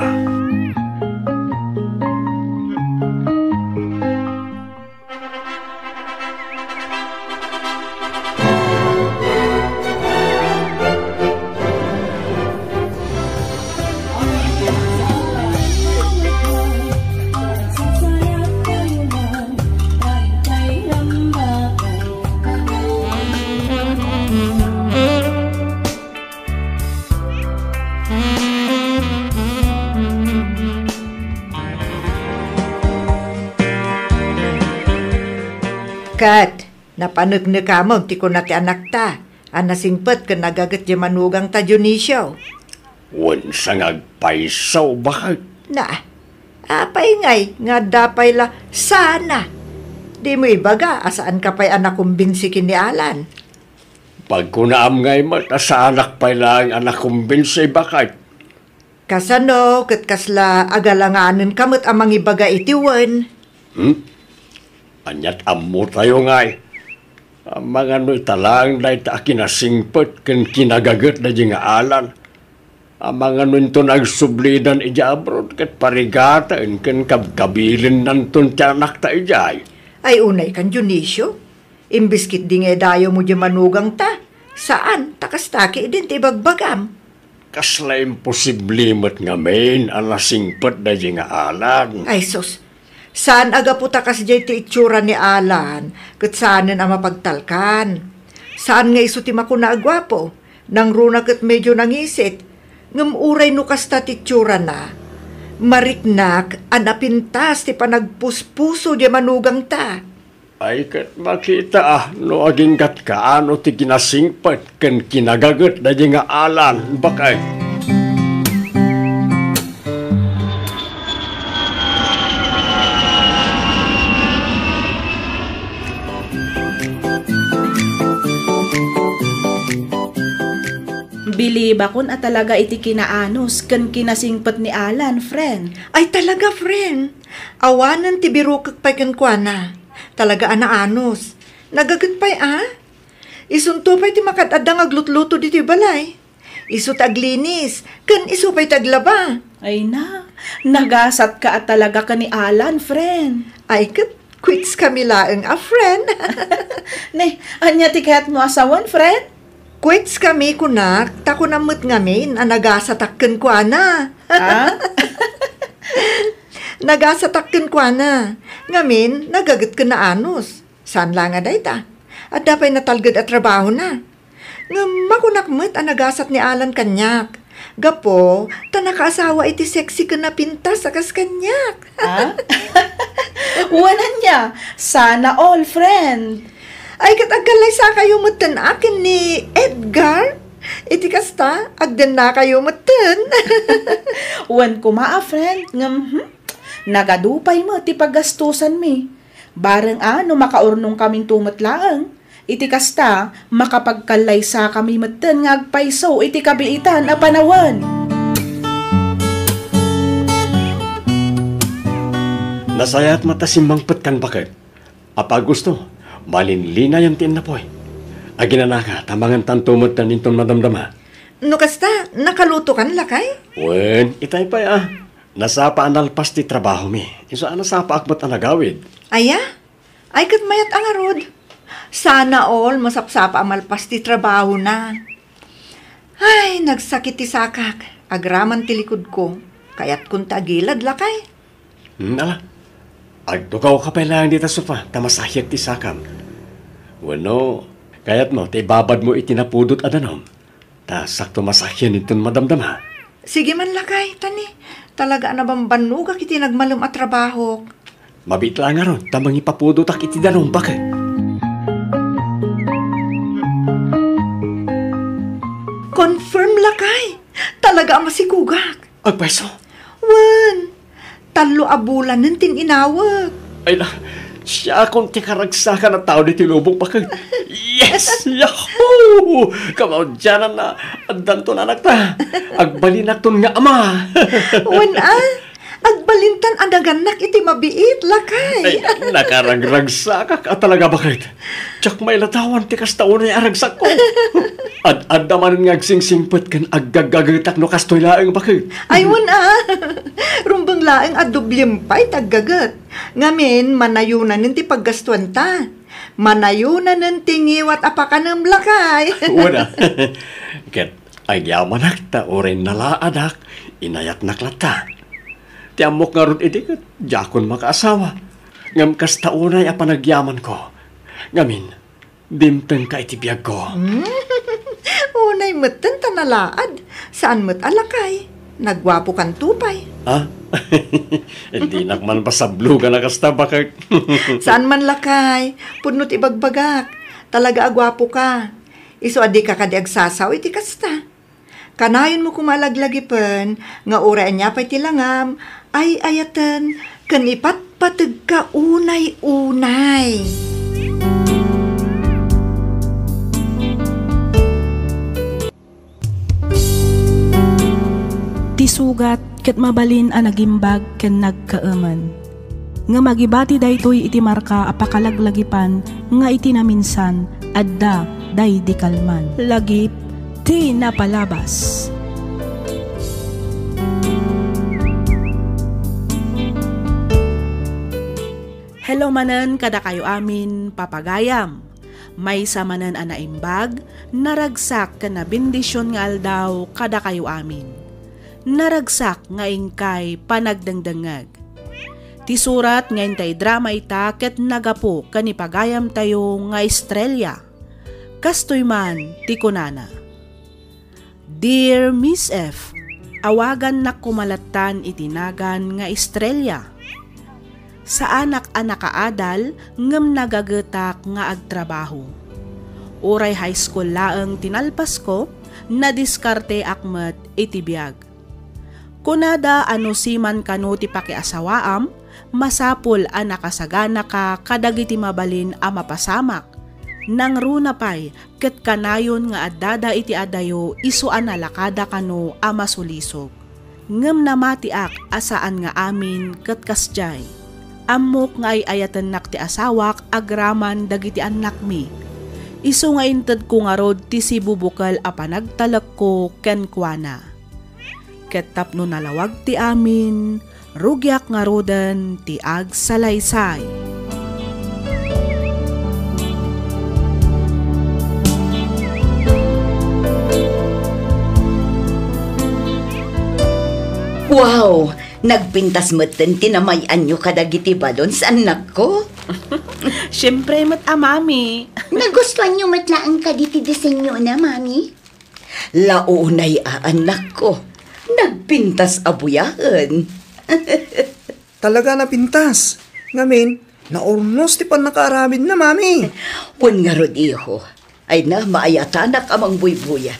Kat, napanagna ka mo, ti ko na ti anak ta. Anasingpet ka nagagat di manugang ta Dionisio. Wan sang agpaisaw bakit? Na, apay ngay, nga dapay la, sana. Di mo ibaga, asaan ka pa'y anak kumbinsi kini Alan. Pag kunaam ngay mata sa anak pa lang anak kumbinsi bakit? Kasano, kat kasla agalanganan kamot amang ibaga itiwan. Anyat amo tayo ngay. Ang mga no'y talang dahi ta kinasingpot ken kinagagat na di nga Alan. Ang mga no'y to nagsublidan ija abroad kat parigata ken kabkabilin nanton ti anak ta ijay. Ay unay kan Dionisio. Imbiskit di nga dayo mo di manugang ta. Saan? Takastaki din ti bagbagam. Kasla imposible mo't ngamin ang nasingpot na di nga Alan. Ay sus, saan aga po takas di ti itsura ni Alan? Kat saanin ang mapagtalkan? Saan nga iso ti makuna agwapo? Nang runa kat medyo nangisit. Ngamuray no kasta ti itsura na. Mariknak, anapintas ti panagpuspuso di manugang ta. Ay kat makita no aging kat kaano ti kinasingpot ken kinagagat na di nga Alan. Bakay? Bilib akon at talaga iti kinaanos ken kinasingpet ni Alan, friend. Ay talaga, friend. Awanan ti birukak pa'y kankwana. Talaga anaanos. Nagagat pa'y Isunto pa'y ti makatadang aglutluto dito balay. Isu taglinis. Kan isu pa'y taglaba. Ay na, nagasat ka at talaga ka ni Alan, friend. Ay kat, quits kami laeng friend. Ne, anya ti kaya't mo asawan, friend? Quits kami kunak, tako namut ngamin, nagasatakken ko ana. Nagasatakken ko ana. Ngamin, nagagat ka na anos. Saan lang nga dayta? At dapay natalgad at trabaho na. Makunak mo't nagasat ni Alan kanyak. Gapo, tanakaasawa iti sexy ka na pintas akas kanyak. Wanan niya, sana all, friend. Ay katagalay sa kayo matan akin ni Edgar. Iti kasta, agdan na kayo matan. Wan ko friend. Nagadupay mo, ti paggastusan mi. Barang no makaurnong kaming tumatlaang. Iti kasta, makapagkalay sa kami matan ngagpaiso iti kabiitan a panawan. Nasayat mata simbang petkan bakit? Apa gusto, malinlina yung tin na po'y. Aginanaka, tamangan tantumot na ninton madamdama. No kasta, nakaluto kan lakay? Wen, itay pa ya. Nasapa analpas ti trabaho mi. Iso nasapa akbat ang nagawid. Aya? Ay kat mayat ang arod. Sana all masapsapa ang malpas ti trabaho na. Ay, nagsakit ti sakak. Agraman ti likod ko. Kaya't kung tagilad lakay. Ala, agtukaw ka pa lang dito sopa. Tamasahyak ti sakam. Wano, kaya't mo, ti babad mo itinapudot adanom. Ta sakto masahyan itong madamdama. Sige man lakay, tani. Talaga na bang banuga kiti nagmalum at trabaho. Mabit lang nga ron, tamang ipapudot ak iti danom bakit? Confirm lakay. Talaga ang masigugak. Agpeso? Wan, talo abulan ng tinawag. Ay na, siya akong tikaragsakan na tao ni Tilubong bakit? Yes! Yahoo! Kamaw dyan na, andan to na nagta. Agbalinaton nga ama. Wan agbalintan ang naganak iti mabiit lakay. Ay, nakaragragsakak at talaga bakit? Tsak may latawan ti kastaon ay aragsak ko. Ad naman nga agsingsingpet kan aggagagatak no kastoy laeng bakit? Ay wan rumbang laeng adublimpay taggagat. Ngamin manayunan ng ti paggastuan ta. Manayunan ng tingiwat apakanam lakay. Wala. Ket ay yamanak ta orin nalaadak inayat naklata. Ti amok nga ron itikat, jakon makaasawa. Ngam kastaunay a panagyaman ko. Ngamin, dimteng ka itibiyag ko. Unay matan tanalaad. Saan mat alakay? Nagwapo kan tupay. Ha? Hindi nakman pa sa blue ka na kasta bakit? Saan man lakay? Punot ibagbagak. Talaga agwapo ka. Iso adi ka kadi agsasaw iti kasta. Kanayon mo kumalaglagipan, nga uraan niya pa'y tilangam, ay ayatan, kanipat patag ka unay-unay. Tisugat ket mabalin a nagimbag ken nagkaaman. Nga magibati daytoy iti marka apakalaglagipan nga iti naminsan adda day di kalman. Lagip ti napalabas. Hello manen kada kayo amin papagayam. May samanan ana imbag, naragsak ka na bendisyon nga aldaw kada kayo amin. Naragsak nga ingkay panagdangdangag. Ti surat nga intay drama ita ket nagapo kanipagayam tayo nga Estrella. Kastoy man ti kunana. Dear Miss F, awagan na kumalatan itinagan nga Estrella. Sa anak-anak kaadal ngem nagagetak nga agtrabaho. Uray high school laeng tinalpas ko, nadiskarte akmet itibiyag. Kunada ano siman kano ti pakiasawaam, masapul a nakasagana ka kadagiti mabalin a mapasamak. Nang runapay, ket kanayon nga addada iti adayo isu analakada kano a masulisog. Ngem namatiak asaan nga amin ket kasjay. Amok nga ay ayatan nak ti asawak agraman dagiti anak mi. Isu nga inted ko nga rod ti si bubukal a panagtalak ko ken kuana. Ket tapno nalawag ti amin, rugyak nga rodan ti ag salaysay. Wow! Nagpintas mo't tinamayan nyo kadagiti balon sa anak ko. Siyempre mat mami. Nagustuhan nyo matlaan ka diti disenyo na, mami? Launay anak ko. Nagpintas abuyahan. Talaga napintas. Ngamin, naurnos ti pan nakaarabid na, mami. Pun nga rod iho, ay na maayatanak amang buybuya.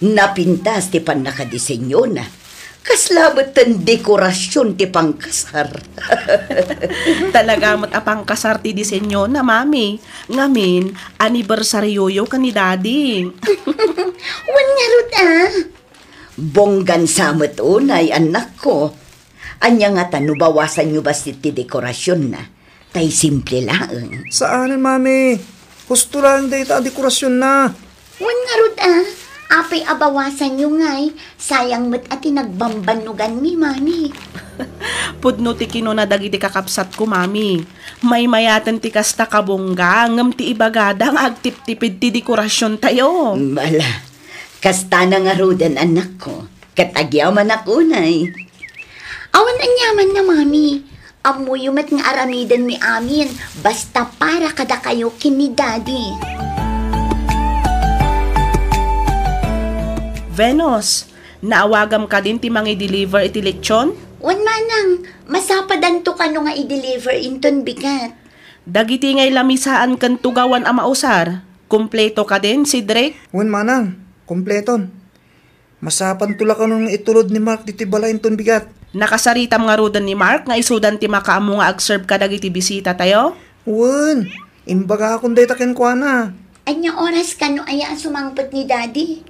Napintas ti pan nakadisenyo na. Kaslabot ang dekorasyon ti pangkasar. Talaga mat apang kasar ti disenyo na mami. Ngamin, anibersaryoyo ka ni daddy. Wan nga rod Bonggan samot unay anak ko. Anya nga tanubawasan nyo ba ti dekorasyon na? Tay simple lang. Saanan, mami? Gusto lang dahil ta dekorasyon na. Wan nga rod apay abawasan nyo ngay. Sayang mo't ati nagbambanugan mi, mami. Pudno ti kino na dagiti kakapsat ko, mami. May mayatan ti kasta kabongga, ngam ti ibagada nga agtip-tipid ti dekorasyon tayo. Bala, kasta na nga rodan anak ko. Katagyaman ako nay. Awan anyaman na, mami. Amuyumat nga aramidan mi amin. Basta para kada kayo kini daddy. Venus, naawagam ka din ti mangi-deliver iti lechon? Wan manang, masapadan to kano nga i-deliver inton bigat. Dagiti ngay lamisaan kan tugawan a mausar. Kumpleto ka din, si Drake? Wan manang, kompleton. Masapan tula ka nung itulod ni Mark diti balain ton bigat. Nakasaritam nga rudan ni Mark nga isudan ti makaamo nga ag-serve ka dagiti bisita tayo? Wan, imbaga akong data kenkwana. Anya oras kano aya sumangpot ni daddy?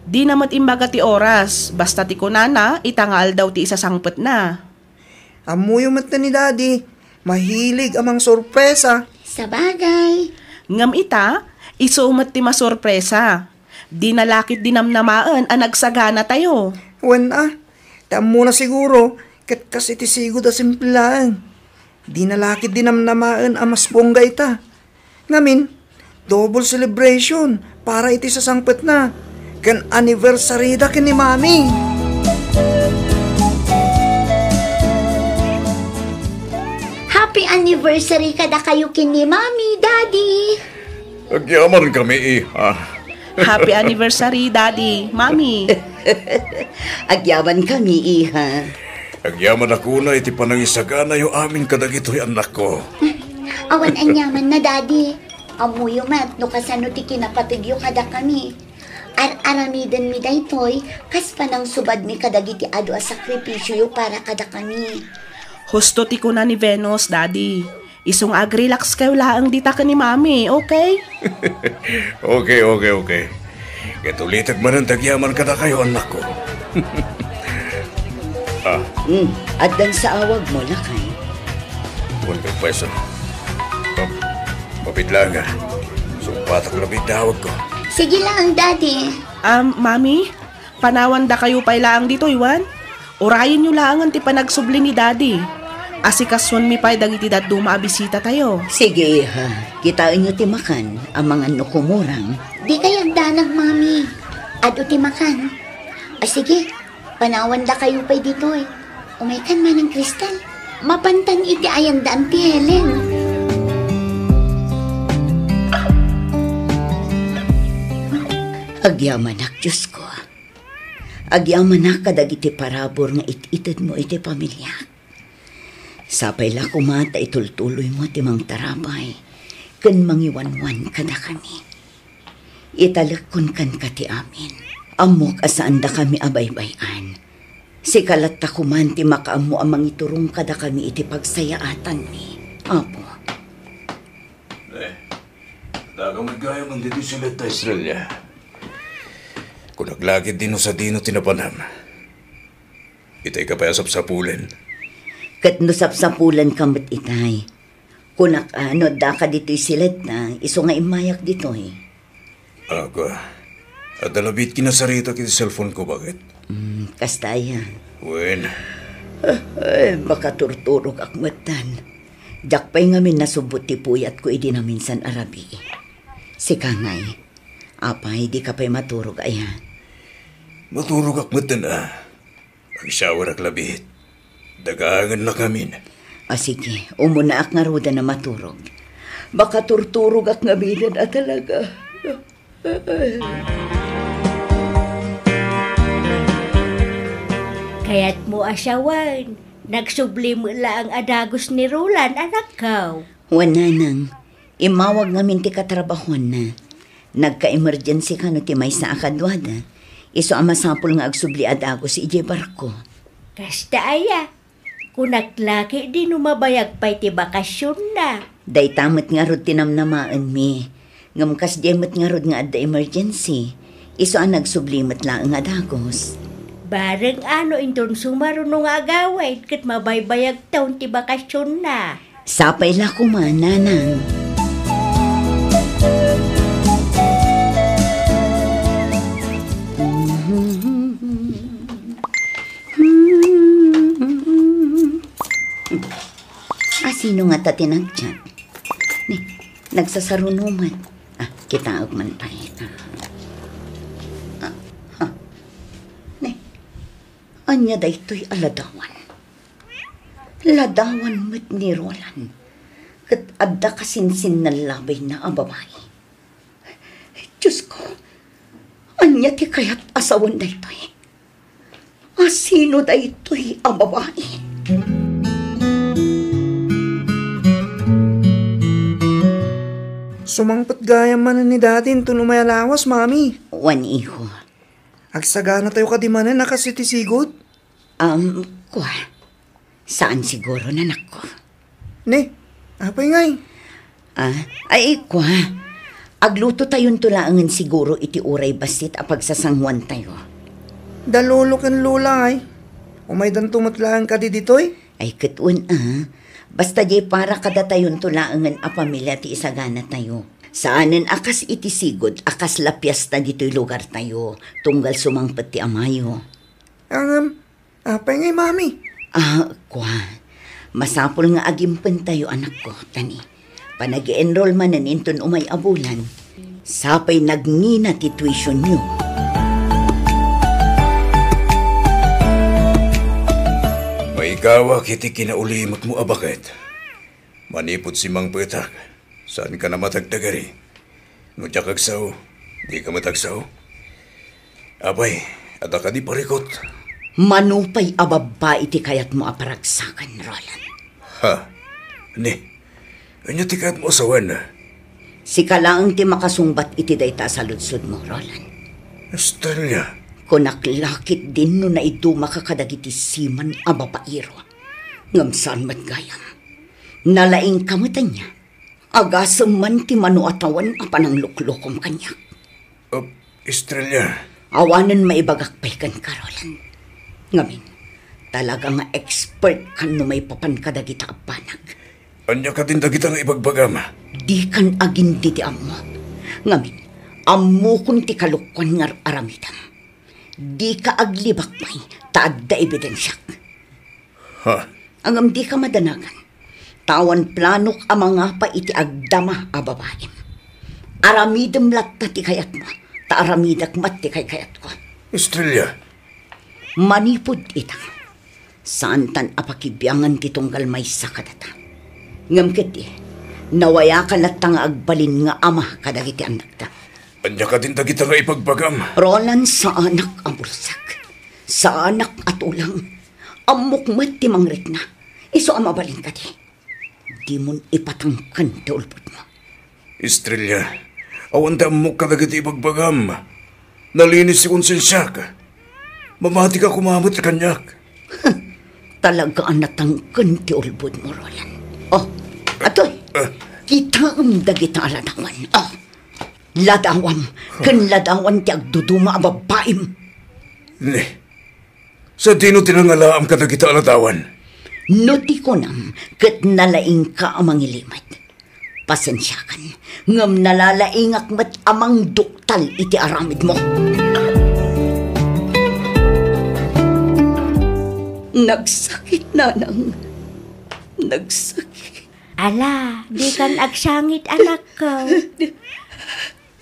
Di namat imbaga ti oras, basta ti kunana, itangal daw ti isasangpet na. Amuyo mat na ni daddy, mahilig amang sorpresa. Sa bagay. Ngam ita, isumat ti masorpresa. Di nalakit dinamnamaan ang nagsagana tayo. Wan tam muna siguro, kat kasi ti sigod a simpilaan. Di nalakit dinamnamaan ang mas bongga ita. Ngamin, double celebration para iti sasangpet na. Kan anniversary da kin ni mami. Happy anniversary kada kayo kini mami, daddy. Agyaman kami iha. Happy anniversary, Daddy, Mami. Agyaman kami, iha. Agyaman ako na iti panangisagana yung amin kadagito'y anak ko. Awan anyaman na, daddy. Amuyo mat, no kasano ti kinapatigyo kada kami. Aramidan mi daytoy, kas panang subad mi kadagiti adu a sakripisyo para kada kami. Husto ti kuna ni Venus, Daddy. Isong ag-relax kayo laang dita ka ni Mami, okay? Okay. Katulitag man ang tagyaman kada kayo, anak ko. At dan sa awag mo, lakay. 100 peso. Mapidlang nga. Sumpatak labit tawag ko. Sige lang, daddy. Mami, panawan da kayo pa laang dito, Iwan. Orayin nyo laang ang ti panagsubli ni Daddy. Asikaswan mi pa'y dagiti daddo maabisita tayo. Sige, iha. Kitain nyo timakan ang mga nukumurang. Di kayang danag, mami. Ado ti makan. Sige, panawan da kayo pa'y dito eh. Umaykan man ng kristal. Mapantan iti ayan daan ti Helen. Agyaman ak, Diyos ko. Agyaman ak kadagiti parabor nga ititid mo iti pamilya. Sapay la kumata itultuloy mo timang tarabay, kan mangiwanwan ka na kami. Italakon kan ka ti amin, amok asaan da kami abaybayan. Si kalat ta kuman ti makaamo amang iturong ka da kami iti pagsayaatan mi. Apo. Dagang magaya man dito sila ta Australia. Kung naglagid dino sa dino tinapanam, itay ka pa sa pulen. Kat nusap-sapulan kamot itay. Kunak da ka dito'y silet na, iso nga imayak dito'y. Ako, at dalabit kinasarita kiti cellphone ko, bakit? Kastayan. Wen. Ay, baka turturog akmatan. Jak pa'y ngamin nasubot ti puyat ko idi na minsan arabi. Si Kangay, apay di ka pa'y maturog ayan. Maturog akmatan Ang shower ak labit. Dagangan na kami. Sige, umuna ak nga ruda na maturog. Baka turturog ak nga bilan talaga. Kaya't mo asyawan. Nagsubli mo lang adagos ni Roland, anak kaw. Wana nang, imawag ngamin ti katrabahon na. Nagka-emergency ka no ti may sa akadwada. Iso ang masapul nga agsubli adagos si ije barko. Kasta aya. Kung naglaki di numabayag pa'y ti bakasyon na. Day tamat nga rod tinamnamaan mi. Ngamkas diemot nga rod nga adda emergency. Iso ang nagsublimat lang nga dagos. Bareng ano inton sumarunong agaway kat mabaybayag taon ti bakasyon na. Sapay la kumananang. Sino nga tatinagtyan? Ni, nagsasarunuman. Kita man tayo. Ni, anya da ito'y aladawan. Ladawan mo't ni Roland. Kat adda kasinsin na labay na ang babae. Diyos ko, anya ti kaya't asawan da ito'y. Sino da ito'y ang babae? Sumangpat gaya man ni datin to numayalawas, mami. Wan iho. Agsagana tayo kadimanan nakasitisigod. Kwa. Saan siguro nanak ko? Ne, apay ngay. Ay kwa. Agluto tayon tulaangan siguro iti uray basit a pagsasangwan tayo. Dalolo kan lola ay. Umay dan tumatlaan ka di ditoy? Ay katun Basta di para kada tayon tulaangan a pamilya ti isagana tayo. Saanen akas iti sigod, akas lapyas na dito'y lugar tayo, tunggal sumangpat ti amayo. Apay ngay, mami. Kwa. Masapol nga agimpan tayo, anak ko, tani. Panag-enroll man naninton umay abulan, sapay nagngina ti tuition nyo. Maikawa kiti kinaulimot mo abakit. Manipod si Mang Petak. Saan ka na matagdagari? Ngunyak agsaw, di ka matagsaw. Abay, ada ka di parikot. Manupay ababa iti kayat mo aparagsakan, Roland. Ni, anya ti kayat mo asawan na? Si kalaang ti makasungbat iti dayta sa lutsud mo, Roland. Estrella. Kunaklakit din no na ito makakadagiti siman abapairo. Ngamsan matgayam. Nalaing kamatan niya. Agasam man ti manuatawan apan ang luklukom kanya. Estrella. Awanan maibagakpay kan Roland. Ngamin, talaga nga expert kan no may papan kadagita apanag. Anya ka din dagita nga ibagbagam. Di kan agin di amo. Ngamin, amo kun ti kalukwan nga aramidam. Di ka aglibak may taad da ebidensyak. Angam di ka madanagan. Tawan planok ang mga pa iti agdama a babae. Aramidam latta ti kayat mo. Ta aramidak mat ti kayat ko. Estrella. Manipod itang. Saan tan apakibyangan ti tunggal may sakadata. Ngam kiti, nawaya ka latta nga agbalin nga ama kadagiti anak ta. Anya ka din dagita nga ipagbagam. Roland, sa anak ang bulsak. Sa anak at ulang. Amukmat ti mangrit na. Iso ang mabalin ka di. Di mon ipatangkan ti ulpot mo. Estrella, awan da amok ka dagiti ipagbagam. Nalinis si konsensya ka. Mamati ka kumamot kanyak. Talaga ang natangkan ti ulpot mo, Roland. Atoy. Kita ang dagita aladawan. Ladawam, kan ladawan ti agduduma ang babaim. Ne, sa dino tinangalaam ka dagita aladawan? Nuti ko nam, kat nalaing ka amang ilimat. Pasensyakan, ngam nalalaingak mat amang duktal iti aramid mo. Nagsakit, nanang. Nagsakit. Ala, di kan agsangit anak ko.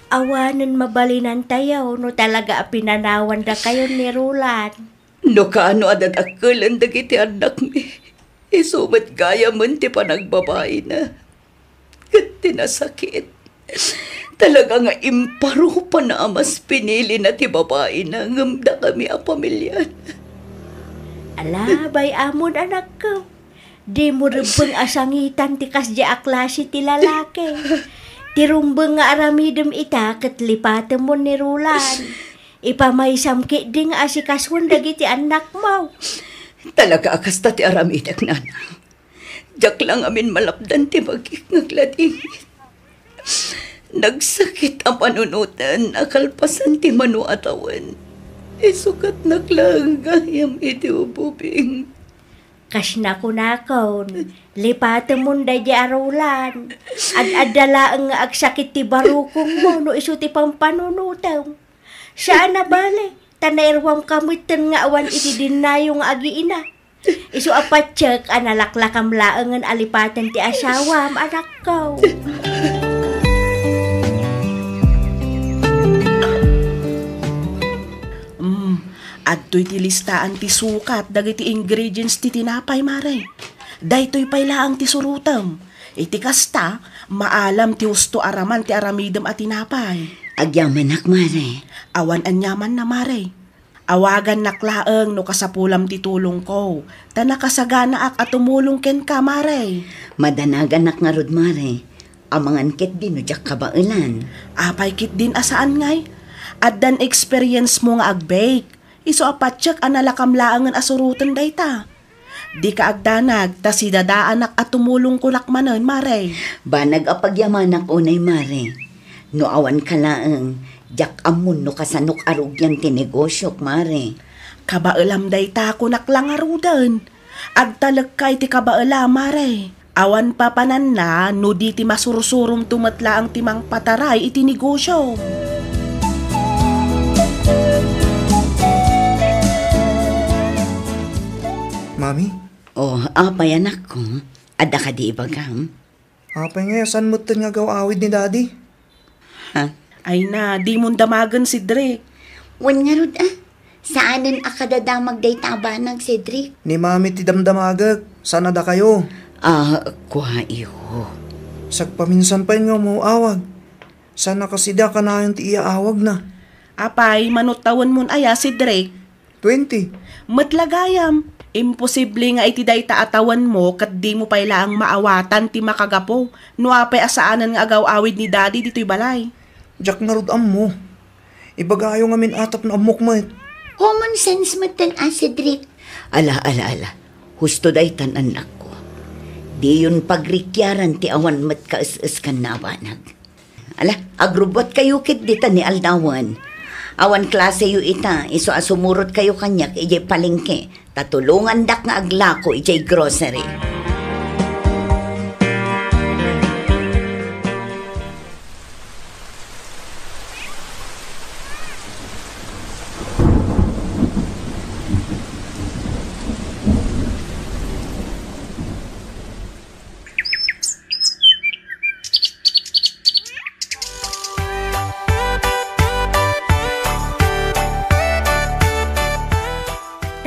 Awanan mabalinan tayo no talaga pinanawan da kayo ni Roland. No kaano adadakalan dagiti anak mi. Isumat gaya man ti panagbabae na. Kat tinasakit. Talaga nga imparo pa na mas pinili na ti babae na ngamda kami a pamilyan. Ala, bay amon anak ko. Di mo rubang asangitan ti kasya aklasi ti lalaki. Tirumbang nga aramidem ita kat lipatan mo ni Roland. Ipamaisamki di nga asikaswan dagiti anak mo. Talaga akas ta ti aramidak nanang. Diyak lang amin malapdan ti magigngagladingit. Nagsakit ang panunutan, nakalpasan ti manuatawan. Isukat naklang gayam iti ububing. Kas na kunakon, Lipatan mo da di arulan. Adala ang agsakit ti barukong mo no iso ti pampanunutam. Saan na bale? Tanairwam kamitan nga awan iti dinayong agiina. Iso apatsyak analaklakam laangan alipatan ti asawam anak ko. Adto'y ti listaan ti sukat dagiti ingredients ti tinapay mare. Daytoy paylaang ti surutam. Iti kasta, maalam ti husto araman ti aramidem at tinapay. Agyaman nak, mare. Awan anyaman na mare. Awagan naklaeng no kasapulam ti tulong ko. Ta nakasagana at tumulong ken ka mare. Madanagan nak nga rod, mare. Amangan kit din no jak kabailan. Apay kit din asaan ngay. At dan experience mo nga agbake. Iso apatsyak analakam-laangan asurutan dayta. Di ka agdanag, ta si dadaanak at tumulong kulak manan, mare. Banag apagyamanak unay, mare. No awan ka laang, jak amun no kasanok arugyan tinegosyok, mare. Kabailam dayta kunak lang arudan. Agtalag kay ti kabaila, mare. Awan papanan na, no di ti masurusurum tumatla ang timang pataray iti negosyo. Mami? Apay anak ko. Ada ka di ibagam? Apay nga, saan mo nga gawawid ni Daddy? Ha? Ay na, di mong damagan si Drake. Wan nga rod Saanan akadadamag day tabanag, Cedric? Ni Mami ti damdamagag, sana da kayo? Kuha iyo. Sagpaminsan pa nga mo awag. Sana kasi da ka na yung ti iaawag na. Apay, manutawan mon aya si Drake. 20. Matlagayam. Imposible nga iti day taatawan mo kat di mo pailaang maawatan ti makagapo. No apay asaanan nga agaw-awid ni Daddy dito'y balay. Jack narudam mo. Ibagayo nga min atap na amok mo. Common sense mo tan, Cedric. Ala. Husto day tan anak ko. Di yun pagrikyaran ti awan mat kaas-as kan na abanag. Ala, agrubot kayo kit dita ni Aldawan. Awan klase yu ita, iso asumurot kayo kanyak, ijay palengke. Tatulungan dak nga aglako, ijay grocery.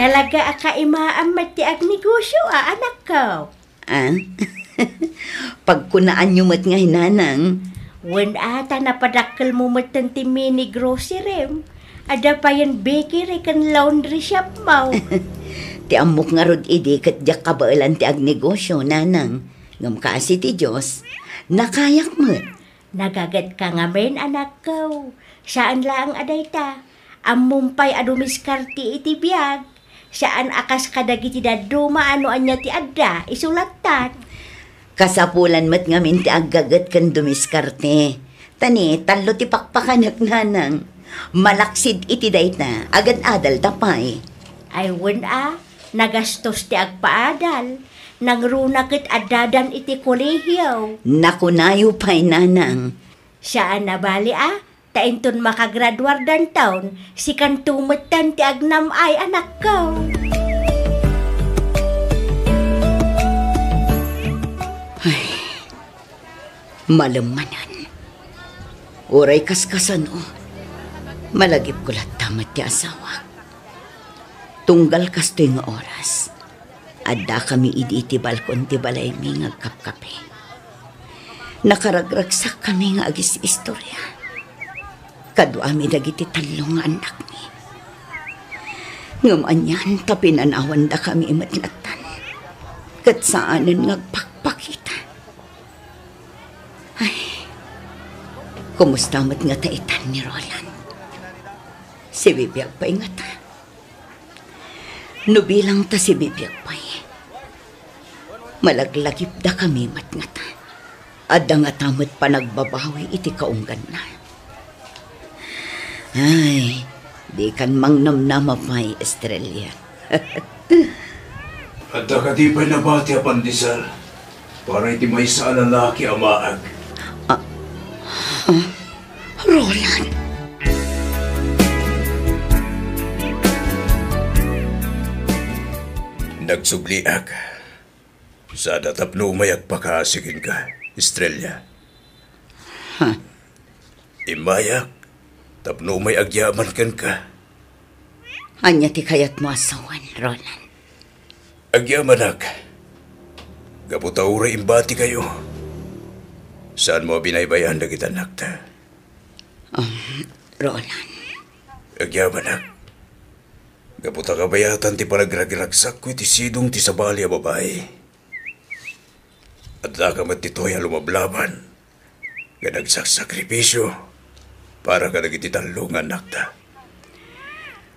Talaga akaimaan ti ag negosyo, anak ko. Pagkunaan nyo mat nga hinanang. Wen ata napadakkel mo matan ti mini grocery. Ada pa yan bakery kan laundry shop mo. Ti amok nga rod idi kat jak kabailan ti ag negosyo, nanang. Ngam kasi ti Diyos, nakayak mo. Nagagat ka nga men, anak ko. Saan lang aday ta? Amumpay adumiskarti iti biyag. Saan akas kadagiti daduma ano anya ti adda, isulatan. Kasapulan mat ngamin ti aggagat kan dumiskarte. Tani, talo ti pakpakanak nanang. Malaksid iti dayta, agad adal tapay. Ay wen nagastos ti agpaadal. Nangrunakit adadan iti kolehiyo. Nakunayo pa'y nanang. Saan na bali tainton makagraduar dan taon, si kantumatan ti agnam ay anak ko. Ay, malamanan. Uray kaskasan malagip ko lahat tamat ti asawa. Tunggal kastoy nga oras. Adda kami idi iti balkon ti balay mi nga kapkape. Nakaragragsak kami nga agis istorya. Kaduami dagiti talong nga anak ni. Ngam anyan tapinanawan da kami imatlatan. Kat saanan ngagpakpakita. Ay, kumusta mat nga taitan ni Roland? Si Bibiyag pa'y nga ta. Nubilang ta si Bibiyag pa'y. Malaglagip da kami mat nga ta. Adda nga tamat pa nagbabawi iti kaunggan na. Ay, di kan mangnamnama pa'y Estrella. Adda ka di pa nabati apandisal. para iti may sa lalaki amaag. Roland! Nagsubliak. Sa datapno umayag pakasigin ka, Estrella. Imayak, tapno may agyaman kan ka. Anya ti kayat mo asawan, Roland. Agyamanak. Gaputaura imbati kayo. Saan mo binaybayan na kita nakta? Roland. Agyamanak. Gaputa kabayatan ti panagragiragsak ko iti sidong ti sabali a babae. At dakamat tito'y lumablaban. Ganagsaksakripisyo para ka nagiti talungan nakta.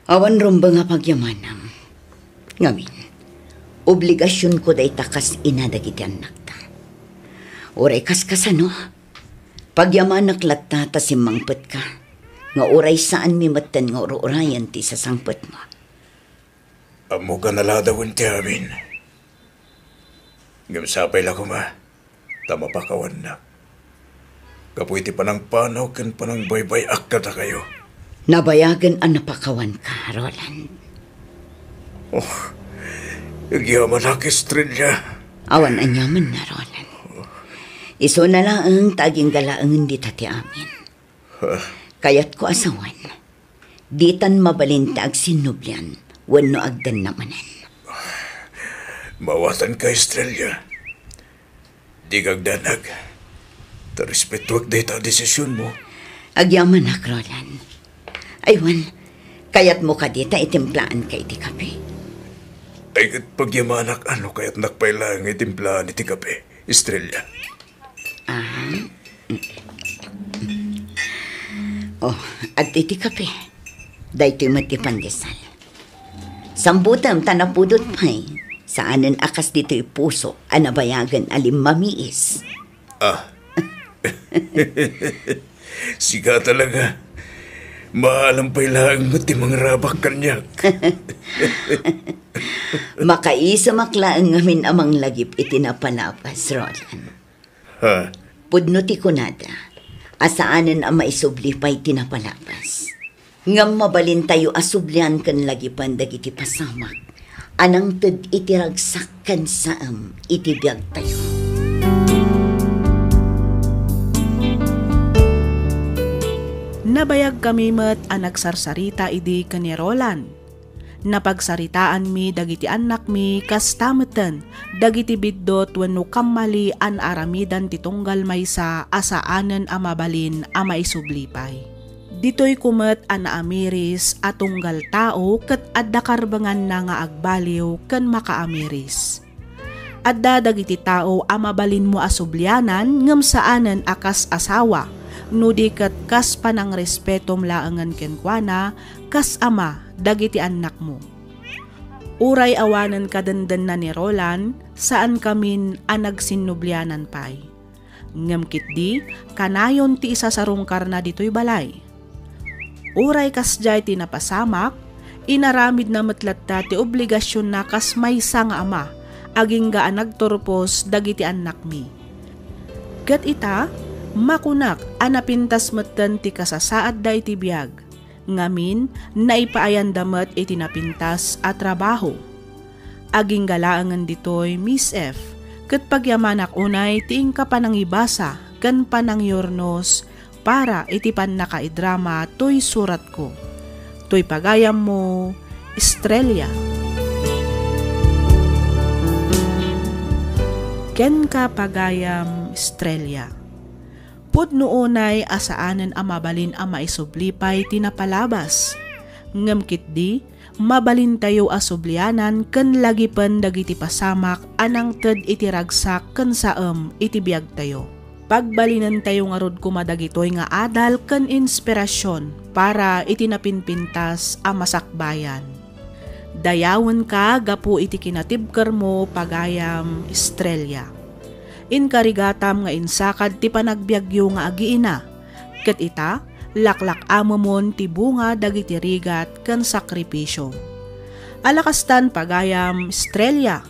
Awan rumba nga pagyamanam. Ngamin, obligasyon ko day takas inadagiti anak ta. Uray kaskasano, pagyamanak latta ta simangpet ka, nga uray saan mimatan nga urayan ti sasangpet mo. Amo ka naladawin ti amin. Ngamsapay la ko ma, tama pa kawan na. Kapoy ti panang panaw ken panang baybay akkata kayo. Nabayagan ang napakawan ka, Roland. Nagyaman ak, Estrella. Awan anyaman na, Roland. Iso na lang ang taging galaang di tati amin. Kayat ko asawan. Ditan mabalinta ag sinublian, wano agdan namanan. Mawatan ka, Estrella. Di kagdanag. Tarespetuak dito desisyon mo. Agyaman ak, Roland. Aywan, kayat mo ka dita itimplaan ka iti kape. Ay kat pagyamanak ano kaya't nakpailang itimplaan iti kape, Estrella. At iti kape, dahito mati pandesal. Sambutam tanapudot pa'y, saanan akas dito'y puso, anabayagan alim mamiis. Siga talaga. Maalam pailang mo ti mga rabak kanyak. Makaisa maklaan ngamin amang lagip itinapalapas, Roland. Pudno ti kunada, asaanan ang maisubli pa'y tinapalapas. Ngam mabalin tayo asublian kan lagipan dagiti pasamak, anang ted itiragsak kan saam itibiyag tayo. Nabayag kami met anak sarsarita idi kani Roland. Napagsaritaan mi dagiti anak mi kastameten dagiti biddot wenno kammali an aramidan ti tunggal maysa asaanen a mabalin a maisublipay. Ditoy kumet an naamiris a tunggal tao ket adda karbengan na nga agbaliw ken makaamiris. Adda dagiti tao a mabalin mo asublianan ngem saanen akas asawa. Nudi ket kas panang respetom laangan kenkwana kas ama dagiti anak mo. Uray awanan kadandan na ni Roland saan kamin anag sinublianan pay. Ngem kitdi kanayon ti isa sarungkar na ditoy balay. Uray kas jay ti napasamak inaramid na metlatta ti obligasyon na kas maysa nga ama aging ga nagturpos dagiti anak mi. Ket ita makunak anapintas metten ti kasasaad da iti biyag. Ngamin naipaayan damet iti napintas at trabaho. Aging galaangan ditoy Miss F. Ket pagyamanak unay tiing ka panangibasa ken panangyornos para iti pannakaidrama toy surat ko. Toy pagayam mo, Estrella. Ken ka pagayam, Estrella. Pudno unay asaanen a mabalin a maisublipay tinapalabas. Ngem kitdi mabalin tayo asublianan ken lagipen dagiti pasamak anang ted iti ragsak ken saem iti biag tayo. Pagbalinan tayo nga rod kumadagitoy nga adal ken inspirasyon para iti napinpintas a masakbayan. Dayawen ka gapu iti kinatibker mo pagayam, Estrella. Inkarigatam nga insakad ti panagbiagyo nga agiina. Ket ita, laklak amomon ti bunga dagiti rigat ken sakripisyo. Alakastan pagayam, Estrella,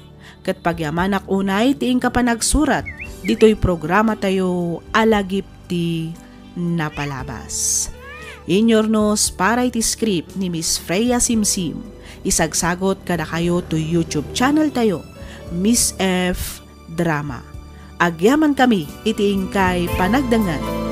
Kat pagyamanak unay tiing ka pa nagsurat, dito'y programa tayo alagip ti napalabas. Inyornos para iti script ni Miss Freya Simsim. Isagsagot kada kayo to YouTube channel tayo, Miss F Drama. Agyaman kami itiing kay panagdangan.